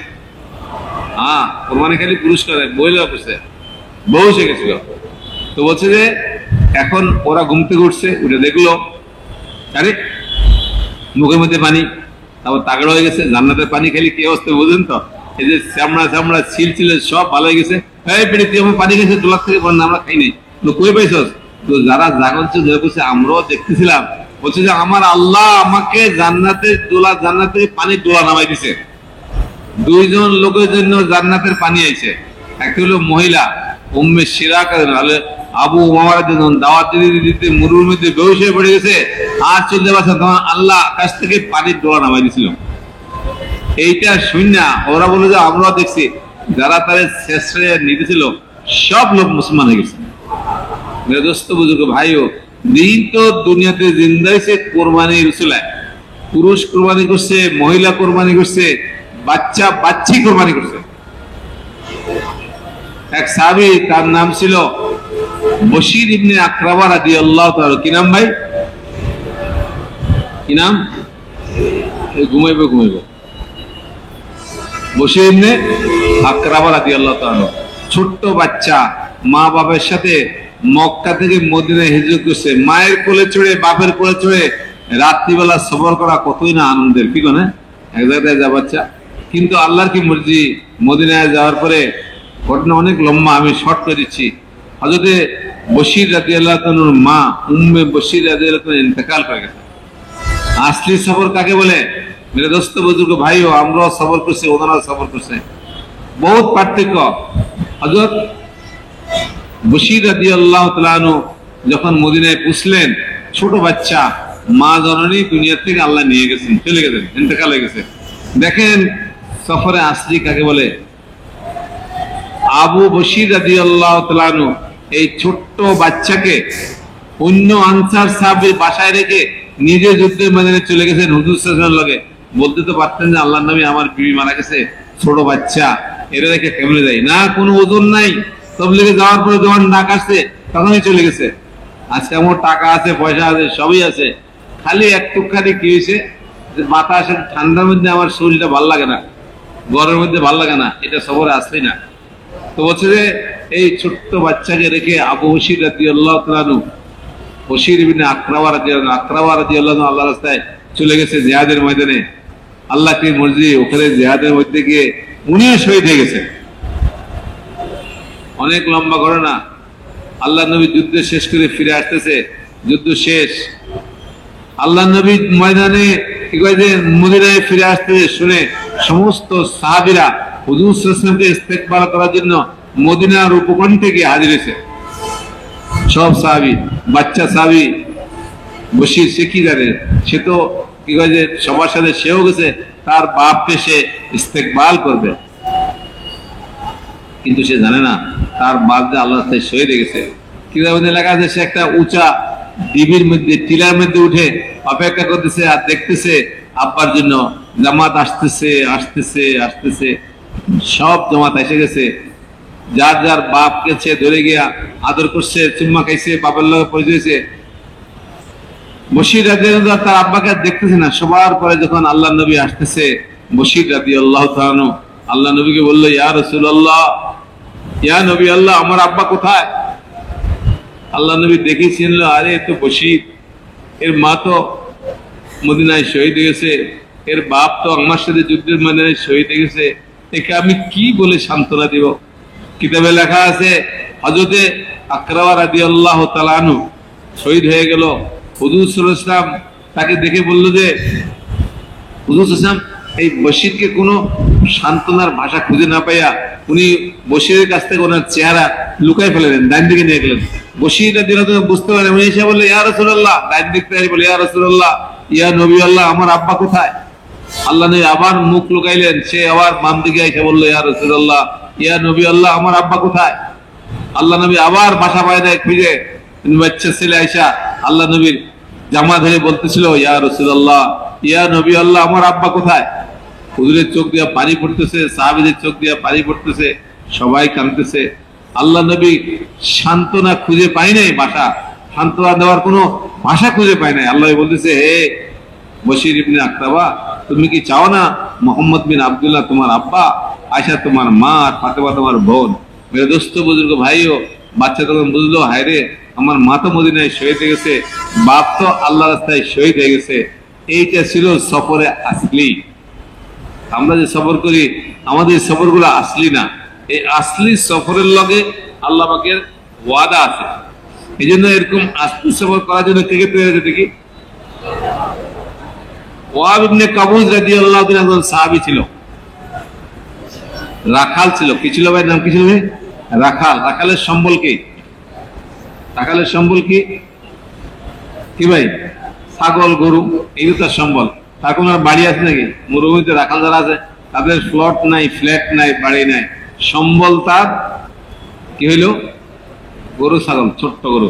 হ্যাঁ, কোরবানি খালি পুরস্কার, মহিলা করছে, বউ সে গেছিল। তো বলছে যে এখন ওরা ঘুম থেকে উঠছে, উঠে দেখলো আরে মুখের মধ্যে পানি, তারপর তাগড়া হয়ে গেছে। জান্নাতের পানি খেলে কি অবস্থা বুঝেন তো? এই যে চামড়া চামড়া ছিল ছিল সব ভালো হয়ে গেছে। এই পেটে তুই আমার পানি খেয়েছে দোলার থেকে, আমরা খাই নাই। কই পাইছস? তো যারা জাগছে যারা করছে আমরাও দেখতেছিলাম, বলছে যে আমার আল্লাহ আমাকে জান্নাতের দোলা, জান্নাতের পানির দোলা নামাই দিছে। দুইজন লোকের জন্য জান্নাতের পানি আইছে। একটা হলো মহিলা উম্মে শিরাক, আবু উমামার জন্য দাওয়াত দিতে দিতে মরুর মধ্যে বেহুশ হয়ে পড়ে গেছে, আর চলতে পারছে, তখন আল্লাহ আকাশ থেকে পানির দোলা নামাই দিছিল। এইটা শুননা ওরা বলে যে আমরাও দেখছি, যারা তাদের শেষ নিতেছিল সব লোক মুসলমান হয়ে গেছে। দোস্ত বুজুর্গ ভাইও, দিন তো দুনিয়াতে জিন্দা হয়েছে কোরবানির উসিলায়। পুরুষ কোরবানি করছে, মহিলা কোরবানি করছে, বাচ্চা বাচ্চি কোরবানি করছে। এক সাহাবী, তার নাম ছিল বশির ইবনে আকরাবা রাদিয়াল্লাহু তাআলা। কি নাম ভাই? কি নাম? ঘুমাইবো বশির ইবনে আকরাবা রাদিয়াল্লাহু তাআলা। ছোট্ট বাচ্চা, মা বাবার সাথে মক্কা থেকে মদিনায় হিজরত করছে। মায়ের কোলে চড়ে, বাপের কোলে চড়ে রাত্রিবেলা সফর করা কতই না আনন্দের, কি কোন এক জায়গায় যা বাচ্চা। কিন্তু আল্লাহর কি মর্জি, মদিনায় যাওয়ার পরে ঘটনা অনেক লম্বা, আমি শর্ট করে দিচ্ছি। হযরতে বশির রাদিয়াল্লাহু তাআলার মা উম্মে বশির রাদিয়াল্লাহু তাআলা ইন্তেকাল করে গেছে। আসলি সফর কাকে বলে? মেরে দোস্ত বুজুর্গ ভাইও, আমরাও সফর করছি, ওনারাও সফর করছে, বহুত পার্থক্য। হযরত বশির রাদিয়াল্লাহু তাআলা আনহু যখন মদিনায় পৌঁছলেন, ছোট বাচ্চা, মা জননী দুনিয়া থেকে আল্লাহ নিয়ে গেছেন, চলে গেছেন, ইন্তেকাল হয়ে গেছে। দেখেন সফরে আসলি কাকে বলে। আবু বশির রাদিয়াল্লাহু তাআলা আনহু এই ছোট্ট বাচ্চাকে অন্য আনসার সাহাবীর বাসায় রেখে নিজে যুদ্ধের ময়দানে চলে গেছেন হুজুর সাল্লাল্লাহু আলাইহি ওয়াসাল্লাম লগে। বলতে তো পারতেন যে আল্লাহর নবী আমার বিবি মারা গেছে, ছোট বাচ্চা, এরা রেখে কেমনে যায়? না, কোনো ওজন নাই। তাবলীগে যাওয়ার পরে যখন ডাক আসছে তখনই চলে গেছে। আজকে আমার টাকা আছে, পয়সা আছে, সবই আছে, খালি একটুখানি কি হয়েছে, যে বাতাসের ঠান্ডার মধ্যে আমার শরীরটা ভাল লাগে না, গরমের মধ্যে ভাল লাগে না, এটা সফরে আসলি না। তো বলছে যে এই ছোট্ট বাচ্চাকে রেখে আবু বশির রাদিয়াল্লাহু তাআলা আনহু, বশির ইবনে আকরাওয়া রাদিয়াল্লাহু আনহু আল্লাহর রাস্তায় চলে গেছে জিহাদের ময়দানে, আল্লাহ কি মর্জি, ওখানে জিহাদের মধ্যে গিয়ে উনিও শহীদ হয়ে গেছে। অনেক লম্বা ঘটনা। আল্লাহ নবী যুদ্ধ শেষ করে ফিরে আসতেছে, যুদ্ধ শেষ, আল্লাহ নবী ময়দানে কি কয় যে মদিনায় ফিরে আসতেছে শুনে সমস্ত সাহাবীরা হুজুর সাল্লাল্লাহু আলাইহি ওয়াসাল্লামকে ইস্তেকবাল করার জন্য মদিনার উপকণ্ঠে গিয়ে হাজির হয়েছে। সব সাহাবী, বাচ্চা সাহাবী বশির, সে কি জানে, সে তো কি কয় যে সবার সাথে সেও গেছে, তার বাপকে সে ইস্তেকবাল করবে, কিন্তু সে জানে না তার বাপ যে আল্লাহর রাস্তায় শহীদ হয়ে গেছে। কিতাবে লেখা আছে সে একটা উঁচা ডিবির মধ্যে, টিলার মধ্যে উঠে অপেক্ষা করতেছে আর দেখতেছে আব্বার জন্য জামাত আসতেছে আসতেছে আসতেছে, সব জামাত এসে গেছে, যার যার বাপকে সে ধরে গিয়া আদর করছে, চুম্মা খাইছে, বাবার লগে পরিচয় হয়েছে। বশির রাদিয়াল্লাহু তাআলা তার আব্বাকে দেখতেছে না। সবার পরে যখন আল্লাহ নবী আসতেছে, বশির রাদিয়াল্লাহু তাআলা আল্লাহ নবীকে বললো, ইয়া রাসূলুল্লাহ, ইয়া নবী আল্লাহ, আমার আব্বা কোথায়? আল্লাহ নবী দেখে চিনল, আরে এ তো বশির, এর মা তো মদিনায় শহীদ হয়ে গেছে, এর বাপ তো আমার সাথে যুদ্ধের ময়দানে শহীদ হয়ে গেছে, একে আমি কি বলে সান্ত্বনা দিব? কিতাবে লেখা আছে হযরতে আকরাওয়া রাদিয়াল্লাহু তাআলা আনহু শহীদ হয়ে গেল। হুজুর সাল্লাল্লাহু আলাইহি ওয়াসাল্লাম তাকে দেখে বলল যে, হুজুর সাল্লাল্লাহু আলাইহি ওয়াসাল্লাম এই বশিরকে কোনো সান্ত্বনার ভাষা খুঁজে না পাইয়া উনি বশিরের কাছ থেকে ওনার চেহারা লুকাই ফেলেন, ডাইন দিকে নিয়ে গেলেন। বশির রাদিয়াল্লাহু তাআলা বুঝতে পারেন, উনি এসে বললেন, ইয়া রাসূলুল্লাহ, ডাইন দিক থেকে বলে, ইয়া রাসূলুল্লাহ, ইয়া নবী আল্লাহ, আমার আব্বা কোথায়? আল্লাহ নবী আবার মুখ লুকাইলেন, সে আবার বাম দিকে এসে বললো, ইয়া রাসূলুল্লাহ, ইয়া নবী আল্লাহ, আমার আব্বা কোথায়? আল্লাহ নবী আবার বাসা বাইরে খুঁজে, বাচ্চা ছেলে আইসা আল্লাহ নবীর জামা ধরে বলতেছিল, ইয়া রাসূলুল্লাহ, ইয়া নবী আল্লাহ, আমার আব্বা কোথায়? হুজুরের চোখ দিয়া পানি পড়তেছে, সাহাবীদের চোখ দিয়া পানি পড়তেছে, সবাই কাঁদতেছে। আল্লাহ নবী সান্ত্বনা খুঁজে পাই নাই, ভাষা সান্ত্বনা দেওয়ার কোনো ভাষা খুঁজে পাই নাই। আল্লাহ বলতেছে, হে বশির ইবনে আকরাওয়া, তুমি কি চাও না মুহাম্মদ বিন আব্দুল্লাহ তোমার আব্বা, আয়েশা তোমার মা, আর ফাতেমা তোমার বোন? মেরে দোস্ত বুজুর্গ ভাইও, বাচ্চা তখন বুঝলো, হায় রে, আমার মা তো মদিনায় শহীদ হয়ে গেছে, বাপ তো আল্লাহ রাস্তায় শহীদ হয়ে গেছে। এইটা ছিল সফরে আসলি। আমরা যে সফর করি, আমাদের সফরগুলো আসলি না। এই আসলি সফরের লগে আল্লাহ পাকের ওয়াদা আছে। এই জন্য এরকম আসলি সফর করার জন্য কে কে তৈরি হয়েছে দেখি। ওয়াব ইবনে কাবুস রাদিয়াল্লাহু তাআলা একজন সাহাবী ছিল, রাখাল ছিল। কি ছিল ভাই, নাম কি ছিল ভাই? রাখাল। রাখালের সম্বল কি? রাখালের সম্বল কি? কি ভাই? ছাগল, গরু, এগুলো তার সম্বল। তার কোনো বাড়ি আছে নাকি? মরুভূমিতে রাখাল যারা আছে তাদের প্লট নাই, ফ্ল্যাট নাই, বাড়ি নাই, সম্বল তার কি হইল? গরু, ছাগল, ছোট্ট গরু।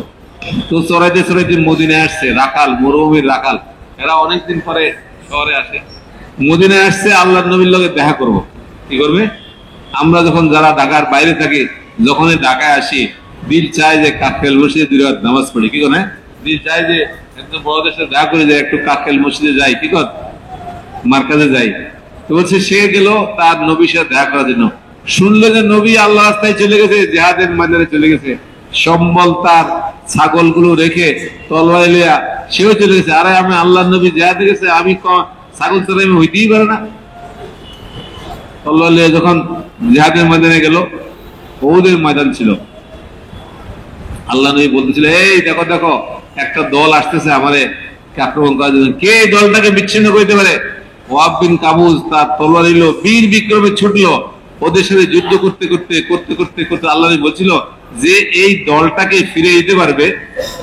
তো চড়াইতে চড়াইতে মদিনায় আসছে রাখাল, মরুভূমির রাখাল। এরা অনেকদিন পরে শহরে আসে, মদিনায় আসছে আল্লাহর নবীর লগে দেখা করব। কি করবে? আমরা যখন যারা ঢাকার বাইরে থাকি, যখনই ঢাকায় আসি, দিল চায় যে কাকেল মসজিদে 2 রাকাত নামাজ পড়ি। কি করে? দিল চায় যে একদম বড়দের সাথে দেখা করে যায়, একটু কাকেল মসজিদে যাই, কি কর মার্কাজে যাই। তো বলছে সে গেল তার নবীর সাথে দেখা করার জন্য। শুনলো যে নবী আল্লাহ রাস্তায় চলে গেছে, জিহাদের ময়দানে চলে গেছে, সম্বল তার ছাগলগুলো রেখে তলোয়ার লিয়া সেও চলে গেছে। আরে আমি আল্লাহ নবী জিহাদে গেছে, আমি ছাগল চড়াই আমি হইতেই পারে না। তলোয়ার লিয়া যখন জিহাদের ময়দানে গেল, ওদের ময়দান ছিল, আল্লাহ নবী বলতেছিল, এই দেখো দেখো, একটা দল আসতেছে আমারে আক্রমণ করার জন্য। কে দলটাকে বিচ্ছিন্ন করতে পারে? ওয়াব বিন কাবুস তার তলোয়ার নিল, বীর বিক্রমে ছুটলো, ওদের সাথে যুদ্ধ করতে করতে করতে করতে করতে আল্লাহ নবী বলছিল যে এই দলটাকে ফিরে দিতে পারবে,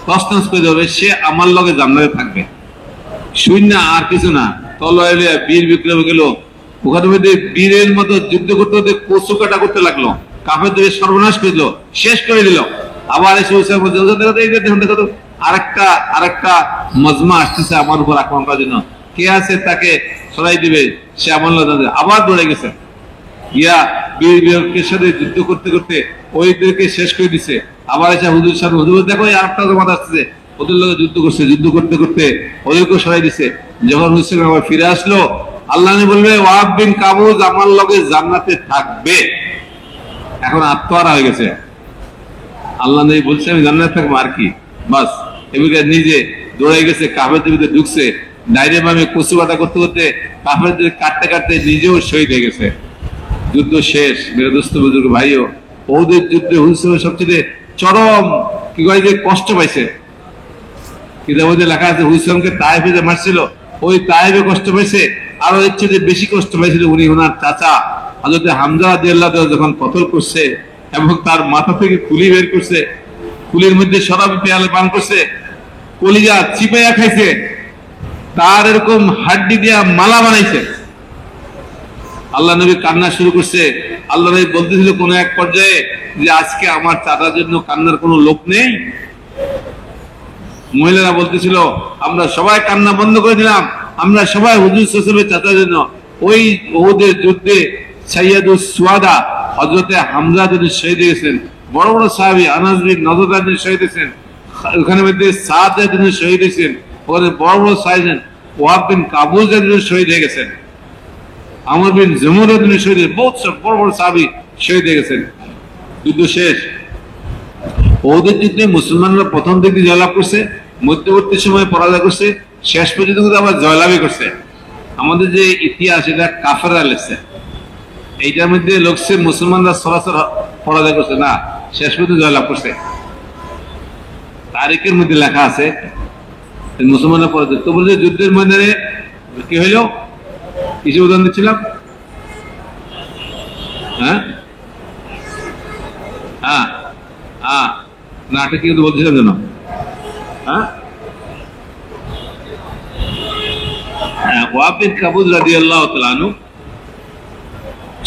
তছনছ করে দেবে, সে আমার লগে জান্নাতে থাকবে। শূন্য আর কিছু না। তলোয়ার নিয়ে বীর বিক্রমে গেল, ওখানে মধ্যে বীরের মতো যুদ্ধ করতে করতে কচু কাটা করতে লাগলো, কাফেরদের সর্বনাশ করে দিল, শেষ করে দিল। আবার এসে দেখো আরেকটা মজমা আসতেছে আমার উপর আক্রমণ করার জন্য, কে আছে তাকে সরাই দিবে, সে আমার আবার দৌড়ে গেছে, ইয়া বীর বিরকের সাথে যুদ্ধ করতে করতে ওইদেরকে শেষ করে দিছে। আবার এসে হুজুর সাথে, হুজুর দেখো আরেকটা জমাত আসতেছে, ওদের লোক যুদ্ধ করছে, যুদ্ধ করতে করতে ওদেরকেও সরাই দিছে। যখন হুসাইন আবার ফিরে আসলো, আল্লাহ বলবে ওয়াহাব বিন কাবুজ আমার লগে জান্নাতে থাকবে। এখন আত্মহারা হয়ে গেছে। আল্লাহ নবী বলছে আমি জান্নাতে থাকবো, আর কি, বাস। এবার নিজে দৌড়াই গেছে, কাফেরদের ভিতরে ঢুকছে, ডাইরে ভাবে কচু বাটা করতে করতে কাফেরদের কাটতে কাটতে নিজেও শহীদ হয়ে গেছে। যুদ্ধ শেষ। মেরে দোস্ত বুজুর্গ ভাইও, ওদের যুদ্ধে হুসাইন সবচেয়ে চরম কি কয় যে কষ্ট পাইছে। কিতাবে লেখা আছে হুসাইনকে তায়েফে যে মারছিল, ওই তায়েফে কষ্ট পাইছে। আর এর চেয়ে বেশি কষ্ট পাইছিল উনি ওনার চাচা হযরত হামজা রাদিয়াল্লাহু তাআলা যখন কতল করছে এবং তার মাথা থেকে কুলি বের করছে, কুলির মধ্যে শরাব পেয়ালে পান করছে, কলিজা চিপাইয়া খাইছে, তার এরকম হাড্ডি দিয়া মালা বানাইছে। আল্লাহ নবী কান্না শুরু করছে। আল্লাহ নবী বলতেছিল কোন এক পর্যায়ে যে আজকে আমার চাচার জন্য কান্নার কোনো লোক নেই। মহিলারা বলতেছিল আমরা সবাই কান্না বন্ধ করে দিলাম, আমরা সবাই হুজুর সাল্লাল্লাহু আলাইহি ওয়াসাল্লামের চাচার জন্য। ওই ওহুদের যুদ্ধে সাইয়্যিদুস সুহাদা হযরতে হামজা যিনি শহীদ হয়েছেন, বড় বড় সাহাবী আনাস বিন নজর যিনি শহীদ হয়েছেন, ওখানে মধ্যে সাদ যিনি শহীদ হয়েছেন, ওখানে বড় বড় সাহাবী ওয়াহাব বিন কাবুজ যিনি শহীদ হয়ে গেছেন, আমর বিন জমুর যিনি শহীদ, বহুত সব বড় বড় সাহাবী শহীদ হয়ে গেছেন। যুদ্ধ শেষ। ওদের যুদ্ধে মুসলমানরা প্রথম দিকে জয়লাভ করছে, মধ্যবর্তী সময়ে পরাজয় করছে, শেষ পর্যন্ত আবার জয়লাভই করছে। আমাদের যে ইতিহাস এটা কাফেররা লেখছে, এইটার মধ্যে লোকছে মুসলমানরা সরাসরি পরাজয় করছে না, শেষ পর্যন্ত জয়লাভ করছে। তারিখের মধ্যে লেখা আছে মুসলমানরা পরাজয়। তো বলছে যুদ্ধের ময়দানে কি হইল, কিছু উদাহরণ দিচ্ছিলাম। হ্যাঁ হ্যাঁ হ্যাঁ না, এটা কি বলছিলাম যেন, হ্যাঁ ওয়াহাব বিন কাবুজ রাদিয়াল্লাহু তাআলা আনহু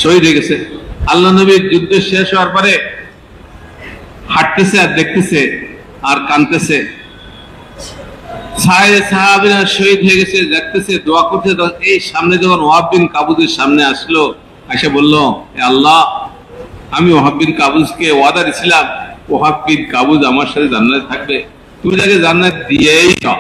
শহীদ হয়ে গেছে। আল্লাহ নবী যুদ্ধ শেষ হওয়ার পরে হাঁটতেছে আর দেখতেছে আর কাঁদতেছে। সাহাবীরা শহীদ হয়ে গেছে, দেখতেছে, দোয়া করতে। এই সামনে যখন ওয়াহাব বিন কাবুজের সামনে আসলো, এসে বলল আল্লাহ, আমি ওয়াহাব বিন কাবুজকে ওয়াদা দিয়েছিলাম ওয়াহাব বিন কাবুজ আমার সাথে জান্নাতে থাকবে, তুমি তাকে জান্নাত দিয়েই দাও।